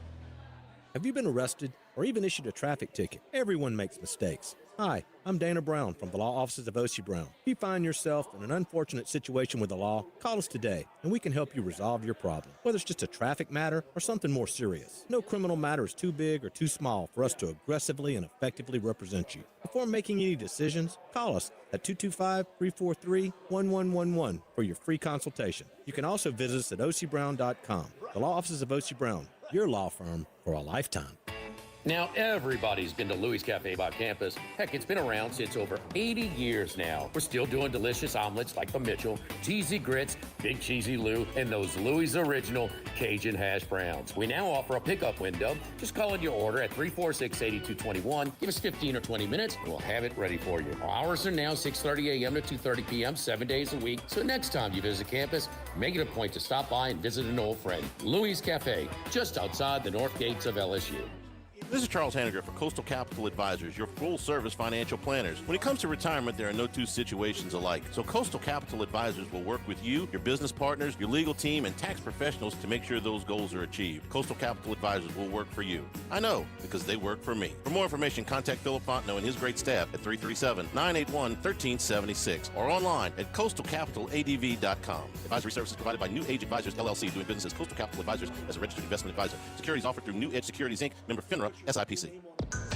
Have you been arrested or even issued a traffic ticket? Everyone makes mistakes. Hi, I'm Dana Brown from the law offices of O.C. Brown. If you find yourself in an unfortunate situation with the law, call us today and we can help you resolve your problem, whether it's just a traffic matter or something more serious. No criminal matter is too big or too small for us to aggressively and effectively represent you. Before making any decisions, call us at 225-343-1111 for your free consultation. You can also visit us at ocbrown.com. The law offices of O.C. Brown, your law firm for a lifetime. Now, everybody's been to Louis Cafe by campus. Heck, it's been around since over 80 years now. We're still doing delicious omelets like the Mitchell, cheesy grits, big cheesy Lou, and those Louis original Cajun hash browns. We now offer a pickup window. Just call in your order at 346-8221. Give us 15 or 20 minutes, and we'll have it ready for you. Our hours are now 6:30 a.m. to 2:30 p.m., 7 days a week. So next time you visit campus, make it a point to stop by and visit an old friend. Louis Cafe, just outside the north gates of LSU. This is Charles Hanniger for Coastal Capital Advisors, your full-service financial planners. When it comes to retirement, there are no two situations alike. So Coastal Capital Advisors will work with you, your business partners, your legal team, and tax professionals to make sure those goals are achieved. Coastal Capital Advisors will work for you. I know, because they work for me. For more information, contact Philip Fontenot and his great staff at 337-981-1376 or online at coastalcapitaladv.com. Advisory services provided by New Age Advisors, LLC, doing business as Coastal Capital Advisors as a registered investment advisor. Securities offered through New Edge Securities, Inc., member FINRA, SIPC.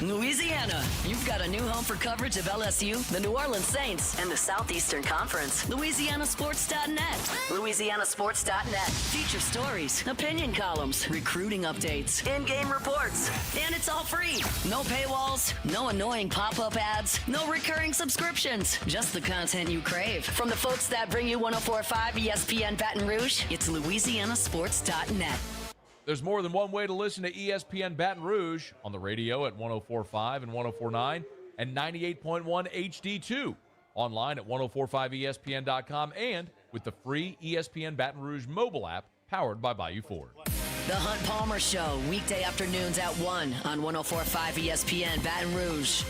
Louisiana, you've got a new home for coverage of LSU, the New Orleans Saints, and the Southeastern Conference. LouisianaSports.net. LouisianaSports.net. Feature stories, opinion columns, recruiting updates, in-game reports. And it's all free. No paywalls, no annoying pop-up ads, no recurring subscriptions. Just the content you crave. From the folks that bring you 104.5 ESPN Baton Rouge, it's LouisianaSports.net. There's more than one way to listen to ESPN Baton Rouge on the radio at 104.5 and 104.9 and 98.1 HD2. Online at 1045ESPN.com and with the free ESPN Baton Rouge mobile app powered by Bayou Ford. The Hunt Palmer Show, weekday afternoons at 1 on 104.5 ESPN Baton Rouge.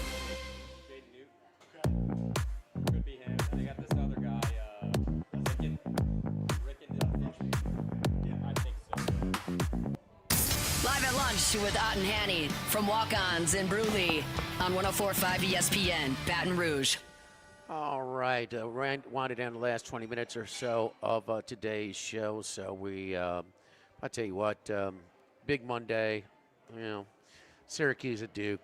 Live at lunch with Ott and Hanny from Walk-Ons in Brusly on 104.5 ESPN Baton Rouge. All right, winded down the last 20 minutes or so of today's show. So I'll tell you what, big Monday, Syracuse at Duke,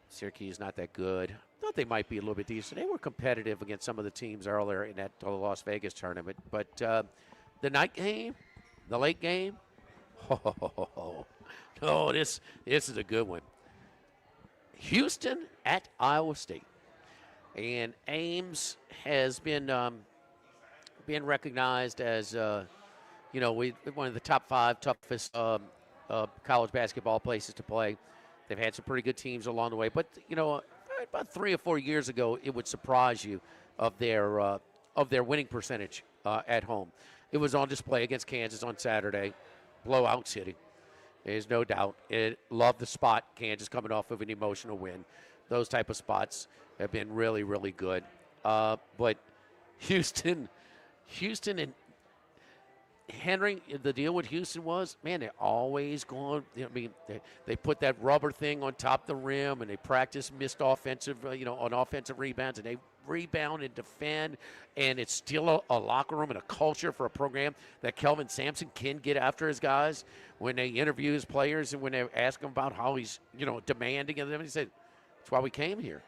Syracuse not that good. Thought they might be a little bit decent. They were competitive against some of the teams earlier in that Las Vegas tournament. But the night game, the late game, no, this is a good one. Houston at Iowa State. And Ames has been recognized as, one of the top 5 toughest college basketball places to play. They've had some pretty good teams along the way. But, about 3 or 4 years ago, it would surprise you of their winning percentage at home. It was on display against Kansas on Saturday. Blowout city. There's no doubt. Love the spot. Kansas coming off of an emotional win. Those type of spots have been really, really good. But Houston and Henry, the deal with Houston was, man, they're always going. They put that rubber thing on top of the rim, and they practice missed offensive, on offensive rebounds, and they rebound and defend. And it's still a locker room and a culture for a program that Kelvin Sampson can get after his guys when they interview his players and when they ask him about how he's, demanding of them. And he said, "That's why we came here.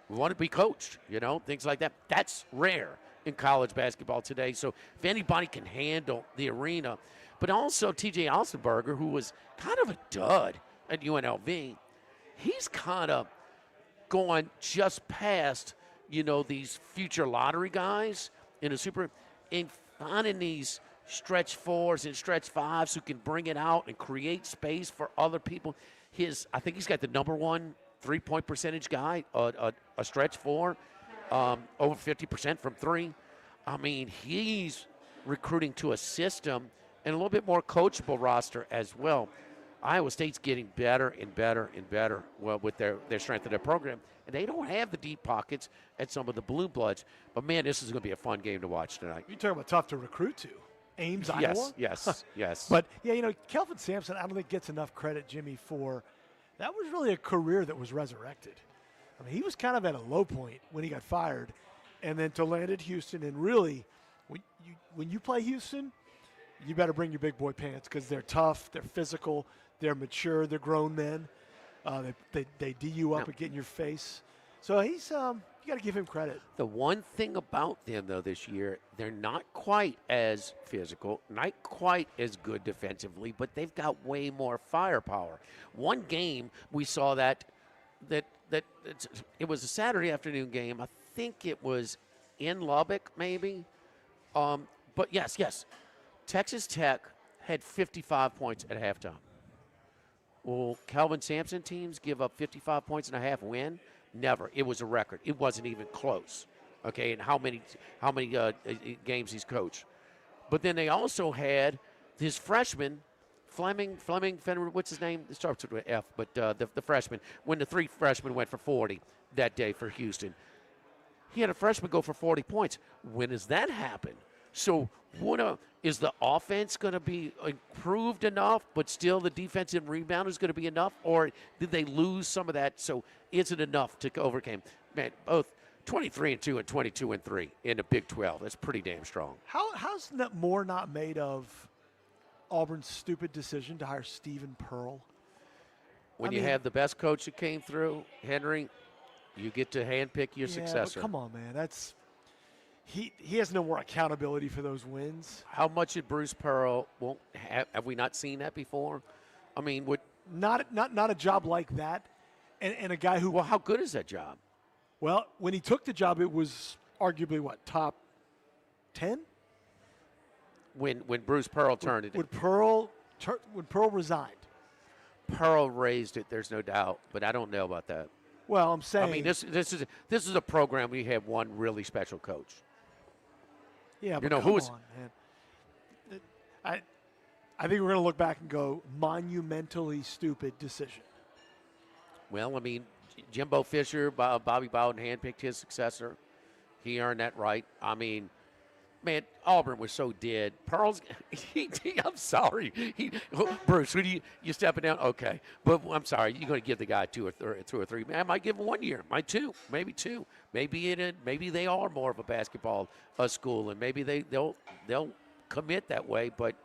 We want to be coached," things like that. That's rare in college basketball today. So if anybody can handle the arena, but also TJ Alstenberger, who was kind of a dud at UNLV, he's kind of going just past, these future lottery guys in a super, and finding these stretch 4s and stretch 5s who can bring it out and create space for other people. I think he's got the number one 3-point percentage guy, a stretch four, over 50% from three. I mean, he's recruiting to a system and a little bit more coachable roster as well. Iowa State's getting better and better and better with their strength of their program. And they don't have the deep pockets at some of the blue bloods. But, man, this is going to be a fun game to watch tonight. You're talking about tough to recruit to. Ames, Iowa? Yes. But, yeah, Kelvin Sampson, I don't think gets enough credit, Jimmy, for that was really a career that was resurrected. I mean, he was kind of at a low point when he got fired. And then to land at Houston, and really, when you play Houston, you better bring your big boy pants because they're tough, they're physical, they're mature, they're grown men. They D you up and get in your face. So he's you got to give him credit. The one thing about them, though, this year, they're not quite as physical, not quite as good defensively, but they've got way more firepower. One game we saw that it was a Saturday afternoon game. I think it was in Lubbock, maybe. But yes, Texas Tech had 55 points at halftime. Will Kelvin Sampson teams give up 55 points and a half win? Never. It was a record. It wasn't even close. Okay, and how many games he's coached. But then they also had his freshman, Fleming, what's his name? It starts with an F, but the freshman, when the three freshmen went for 40 that day for Houston. He had a freshman go for 40 points. When does that happen? So is the offense going to be improved enough, but still the defensive rebound is going to be enough? Or did they lose some of that? So is it enough to overcome? Man, both 23-2 and 22-3 in the Big 12. That's pretty damn strong. How's more not made of Auburn's stupid decision to hire Stephen Pearl? When you have the best coach that came through, Henry, you get to handpick your successor. But come on, man. He has no more accountability for those wins. How much did Bruce Pearl have we not seen that before? I mean, not a job like that, and a guy who. Well, how good is that job? Well, when he took the job, it was arguably top 10. When Bruce Pearl turned it. When Pearl resigned. Pearl raised it. There's no doubt, but I don't know about that. Well, I'm saying. I mean, this is a program where you have one really special coach. Yeah, but come on, man. I think we're going to look back and go, monumentally stupid decision. Well, I mean, Jimbo Fisher, Bobby Bowden handpicked his successor. He earned that right. I mean, man, Auburn was so dead. Pearl's, I'm sorry. Bruce, when you stepping down? Okay. But I'm sorry, you're going to give the guy two or three. Man, I might give him 1 year. Might two. Maybe two. Maybe they are more of a basketball school, and maybe they'll commit that way, but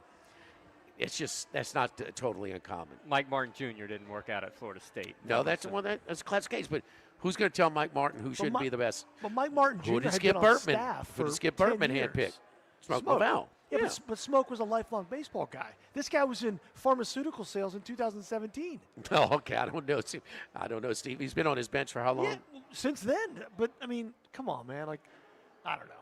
it's just that's not totally uncommon. Mike Martin Jr. didn't work out at Florida State. No, that's a classic case, but who's going to tell Mike Martin who shouldn't be the best? But Mike Martin Jr. had been on staff for Skip 10 Bertman years. handpicked? Smoke Laval. Yeah, but Smoke was a lifelong baseball guy. This guy was in pharmaceutical sales in 2017. Oh, okay. I don't know, Steve. He's been on his bench for how long? Yeah, since then. But, I mean, come on, man. Like, I don't know.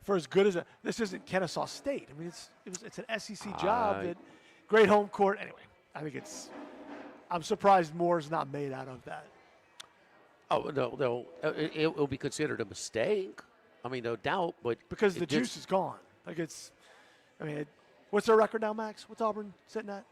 For as good as this isn't Kennesaw State. I mean, it's an SEC job. Great home court. Anyway, I think I'm surprised more's not made out of that. Oh, no. It will be considered a mistake. I mean, no doubt, but because the juice is gone. What's their record now, Max? What's Auburn sitting at?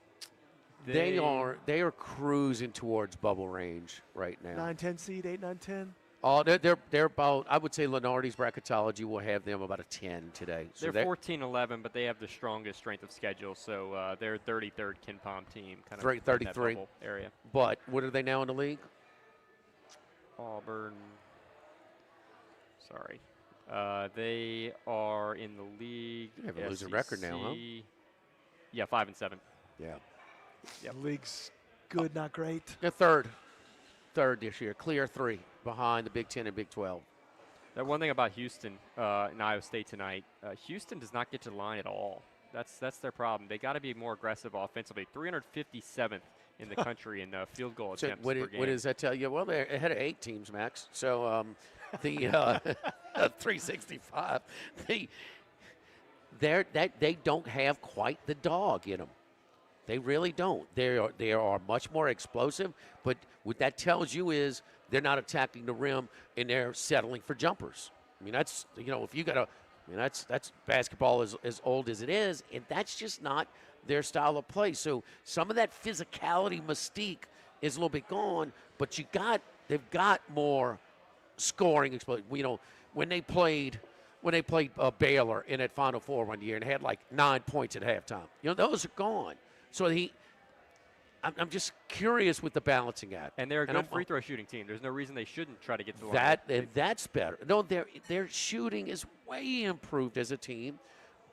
They are cruising towards bubble range right now. 9-10 seed, 8-9-10. Oh, they're about. I would say Lenardi's bracketology will have them about a 10 today. So they're 14-11, but they have the strongest strength of schedule. So they're 33rd KenPom team, kind of 33 area. But what are they now in the league? Auburn. Sorry. They are in the league. They have a losing record now, huh? Yeah, 5-7. Yeah. The league's good, not great. They're third this year. Clear 3 behind the Big 10 and Big 12. That one thing about Houston and Iowa State tonight, Houston does not get to the line at all. That's their problem. They got to be more aggressive offensively. 357th in the country in field goal attempts per game. What does that tell you? Well, they're ahead of 8 teams, Max. So the 365. They don't have quite the dog in them. They really don't. They are much more explosive, but what that tells you is they're not attacking the rim and they're settling for jumpers. I mean, that's, if you got to, that's basketball as old as it is, and that's just not their style of play. So some of that physicality mystique is a little bit gone, but they've got more scoring explosion. When they played Baylor in that Final Four one year and had like 9 points at halftime, those are gone. So I'm just curious with the balancing act. And they're a good free throw shooting team. There's no reason they shouldn't try to get to the line. That's better. No, their shooting is way improved as a team,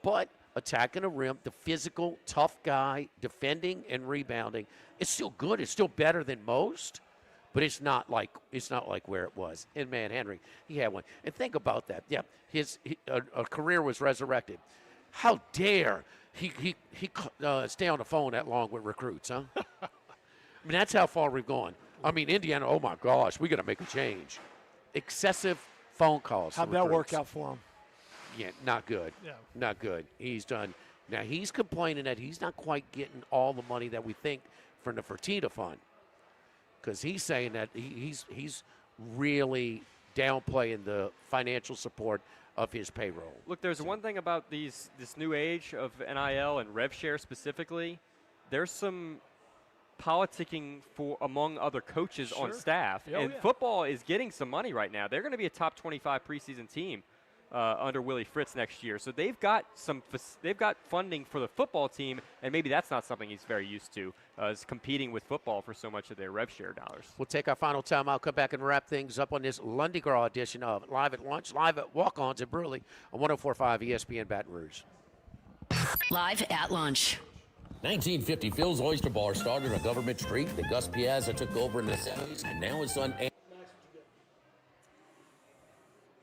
but attacking the rim, the physical, tough guy, defending and rebounding, it's still good. It's still better than most, but it's not like where it was. And man, Henry, he had one. And think about that. Yeah, his career was resurrected. How dare he stay on the phone that long with recruits, huh? I mean, that's how far we've gone. I mean, Indiana, oh my gosh, we got to make a change. Excessive phone calls. How'd that work out for him? Yeah, not good. Yeah. Not good. He's done. Now, he's complaining that he's not quite getting all the money that we think from the Fertitta Fund, because he's saying that he's really downplaying the financial support of his payroll. Look, there's one thing about this new age of NIL and rev share specifically. There's some politicking among other coaches on staff, and football is getting some money right now. They're going to be a top 25 preseason team under Willie Fritz next year, so they've got funding for the football team, and maybe that's not something he's very used to, is competing with football for so much of their rev share dollars. We'll take our final time. I'll come back and wrap things up on this Lundy Girl edition of Live at Lunch, live at Walk-Ons at Brusly on 104.5 ESPN Baton Rouge. Live at Lunch. 1950, Phil's Oyster Bar started on Government Street. The Gus Piazza took over in the 70s, and now it's on.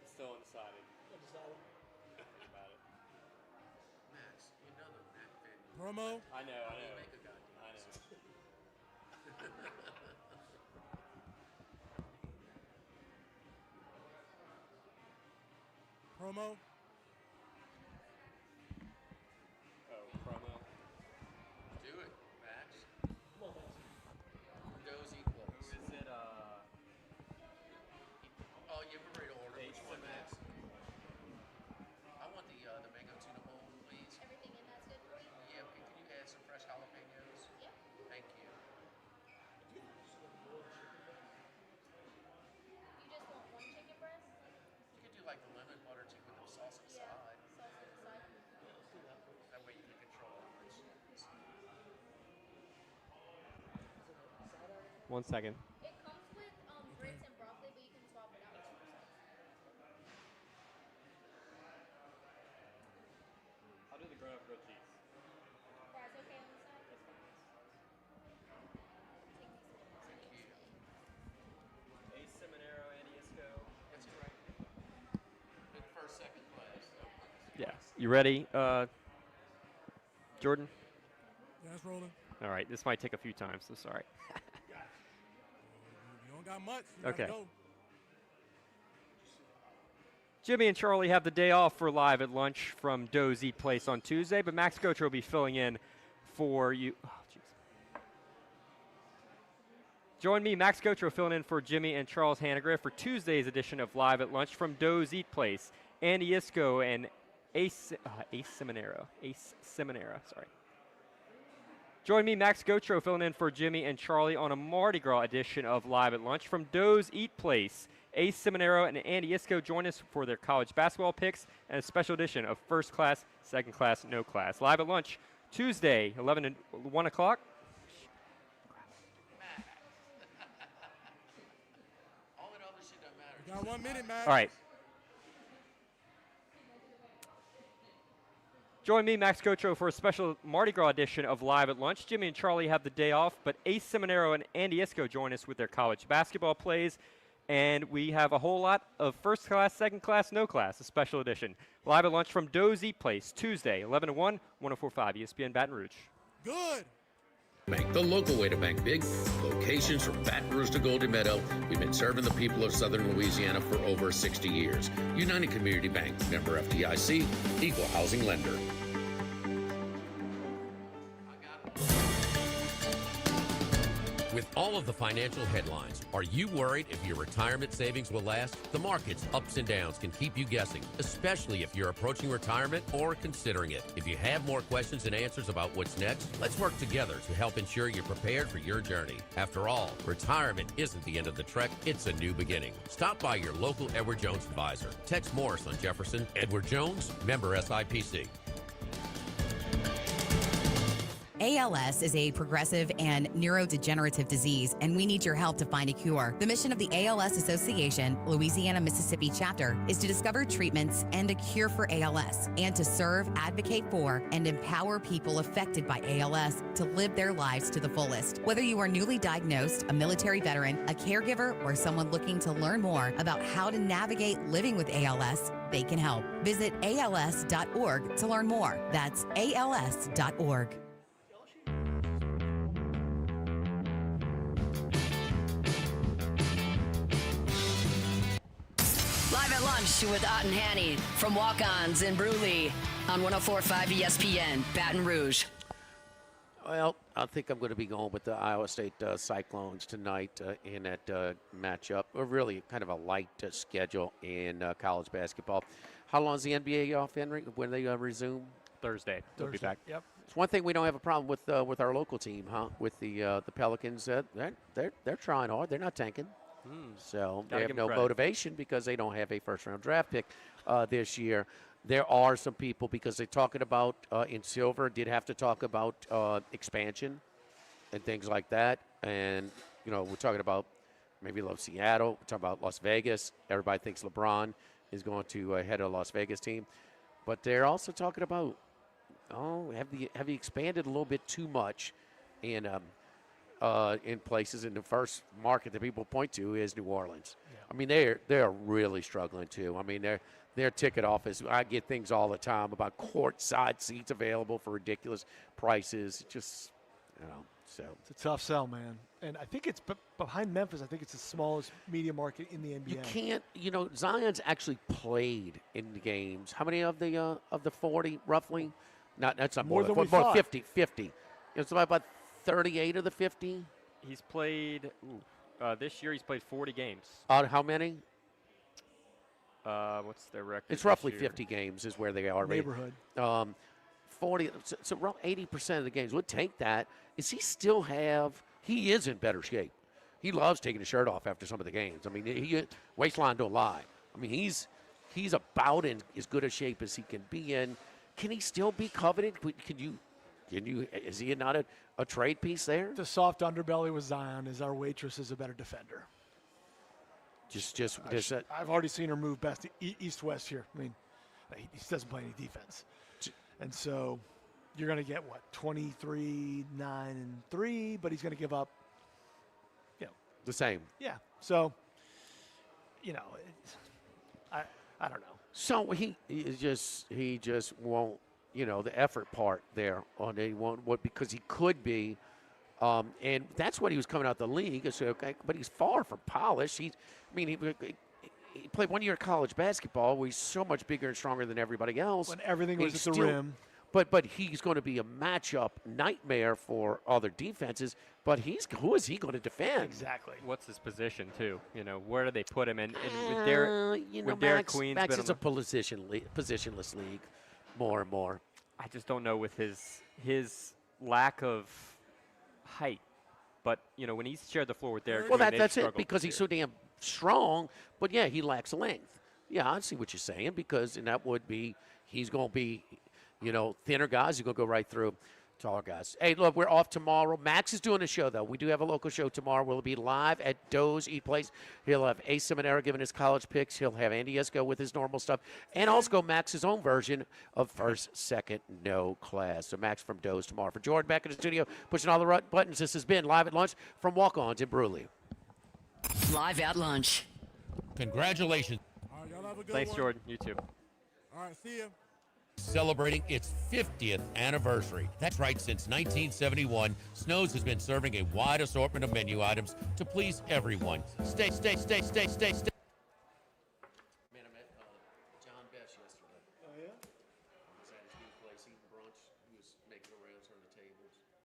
Still undecided. Promo? I know. Promo? Promo. Do it, Max. Come on, Max. Those equals. Who is it? Oh, yeah, we're ready to order. Which one, Max? I want the mango tuna bowl, please. Everything in that's good for you? Yeah, okay. Can you add some fresh jalapenos? Yeah. Thank you. You just want one chicken breast? You could do like the lemon butter chicken with the sauce inside. Sauce inside. That way you can control it. 1 second. It comes with grits and broccoli, but you can swap it out. I'll do the grown-up grilled cheese. Fries okay on the side? Ace Seminaro, Antiesco. That's right. Good first, second class. Yeah. You ready, Jordan? Yeah, it's rolling. All right. This might take a few times, so sorry. You don't got much. You Okay. gotta go. Jimmy and Charlie have the day off for Live at Lunch from Doe's Eat Place on Tuesday, but Max Gotra will be filling in for you. Oh, jeez. Join me, Max Gotra, filling in for Jimmy and Charles Hanegraaff for Tuesday's edition of Live at Lunch from Doe's Eat Place. Andy Isco and Ace Seminara. Sorry. Join me, Max Gotra, filling in for Jimmy and Charlie on a Mardi Gras edition of Live at Lunch from Doe's Eat Place. Ace Seminaro and Andy Isco join us for their college basketball picks and a special edition of First Class, Second Class, No Class. Live at Lunch, Tuesday, 11 to 1 o'clock. All that other shit don't matter. You got 1 minute, Max. All right. Join me, Max Gotra, for a special Mardi Gras edition of Live at Lunch. Jimmy and Charlie have the day off, but Ace Seminaro and Andy Isco join us with their college basketball plays. And we have a whole lot of First Class, Second Class, No Class, a special edition. Live at Lunch from Doe's Eat Place, Tuesday, 11 to 1, 104.5 ESPN Baton Rouge. Good. Bank, the local way to bank big. Locations from Baton Rouge to Golden Meadow. We've been serving the people of Southern Louisiana for over 60 years. United Community Bank, member FDIC, equal housing lender. all of the financial headlines. Are you worried if your retirement savings will last? The market's ups and downs can keep you guessing, especially if you're approaching retirement or considering it. If you have more questions and answers about what's next, let's work together to help ensure you're prepared for your journey. After all, retirement isn't the end of the trek, it's a new beginning. Stop by your local Edward Jones advisor. Tex Morris on Jefferson. Edward Jones, member SIPC. ALS is a progressive and neurodegenerative disease, and we need your help to find a cure. The mission of the ALS Association, Louisiana, Mississippi chapter, is to discover treatments and a cure for ALS, and to serve, advocate for, and empower people affected by ALS to live their lives to the fullest. Whether you are newly diagnosed, a military veteran, a caregiver, or someone looking to learn more about how to navigate living with ALS, they can help. Visit als.org to learn more. That's als.org. Live at lunch with Ott and Hanny from Walk-Ons in Brusly on 104.5 ESPN, Baton Rouge. Well, I think I'm going to be going with the Iowa State Cyclones tonight in that matchup. Really kind of a light schedule in college basketball. How long is the NBA off, Henry, when they resume? Thursday. They'll be back. Yep. It's one thing we don't have a problem with our local team, huh? With the Pelicans, they're trying hard. They're not tanking. So they have no motivation because they don't have a first-round draft pick this year. There are some people, because they're talking about in Silver, did have to talk about expansion and things like that. And, we're talking about maybe Seattle. We're talking about Las Vegas. Everybody thinks LeBron is going to head a Las Vegas team. But they're also talking about, have you expanded a little bit too much in places? And the first market that people point to is New Orleans. Yeah. I mean, they're really struggling too. I mean, their ticket office, I get things all the time about courtside seats available for ridiculous prices. Just, so. It's a tough sell, man. And I think it's behind Memphis. I think it's the smallest media market in the NBA. You can't, Zion's actually played in the games. How many of the 40 roughly? That's not more than we thought. thought. 50. It's about 38 of the 50. He's played, this year he's played 40 games. How many? What's their record? It's roughly 50 games is where they are. Neighborhood. 40, so around 80% of the games would take that. He is in better shape. He loves taking his shirt off after some of the games. I mean, waistline don't lie. I mean, he's about in as good a shape as he can be in. Can he still be coveted? Is he not a trade piece there? The soft underbelly with Zion is our waitress is a better defender. I've already seen her move best east-west here. I mean, he doesn't play any defense. And so you're going to get, 23, 9, and 3, but he's going to give up, the same. Yeah. So, I don't know. So he just won't, the effort part there on he won't, because he could be, and that's what he was coming out the league. So, okay, but he's far from polished. He played 1 year of college basketball where he's so much bigger and stronger than everybody else. When everything was at the rim. But he's going to be a matchup nightmare for other defenses. But who is he going to defend? Exactly. What's his position too? Where do they put him? And with Derek Queen's Max is a positionless league, more and more. I just don't know with his lack of height. But when he's shared the floor with Derek, well, that's it because he's so damn strong. But yeah, he lacks length. Yeah, I see what you're saying because and that would be he's going to be. Thinner guys, you're going to go right through taller guys. Hey, look, we're off tomorrow. Max is doing a show, though. We do have a local show tomorrow. We'll be live at Doe's Eat Place. He'll have Ace Seminara giving his college picks. He'll have Andy Esco with his normal stuff. And also Max's own version of First, Second, No Class. So Max from Doe's tomorrow. For Jordan back in the studio, pushing all the buttons, this has been Live at Lunch from Walk-Ons in Brusly. Live at Lunch. Congratulations. All right, y'all have a good Thanks, one. Jordan. You too. All right, see ya. Celebrating its 50th anniversary. That's right, since 1971, Snow's has been serving a wide assortment of menu items to please everyone. Stay.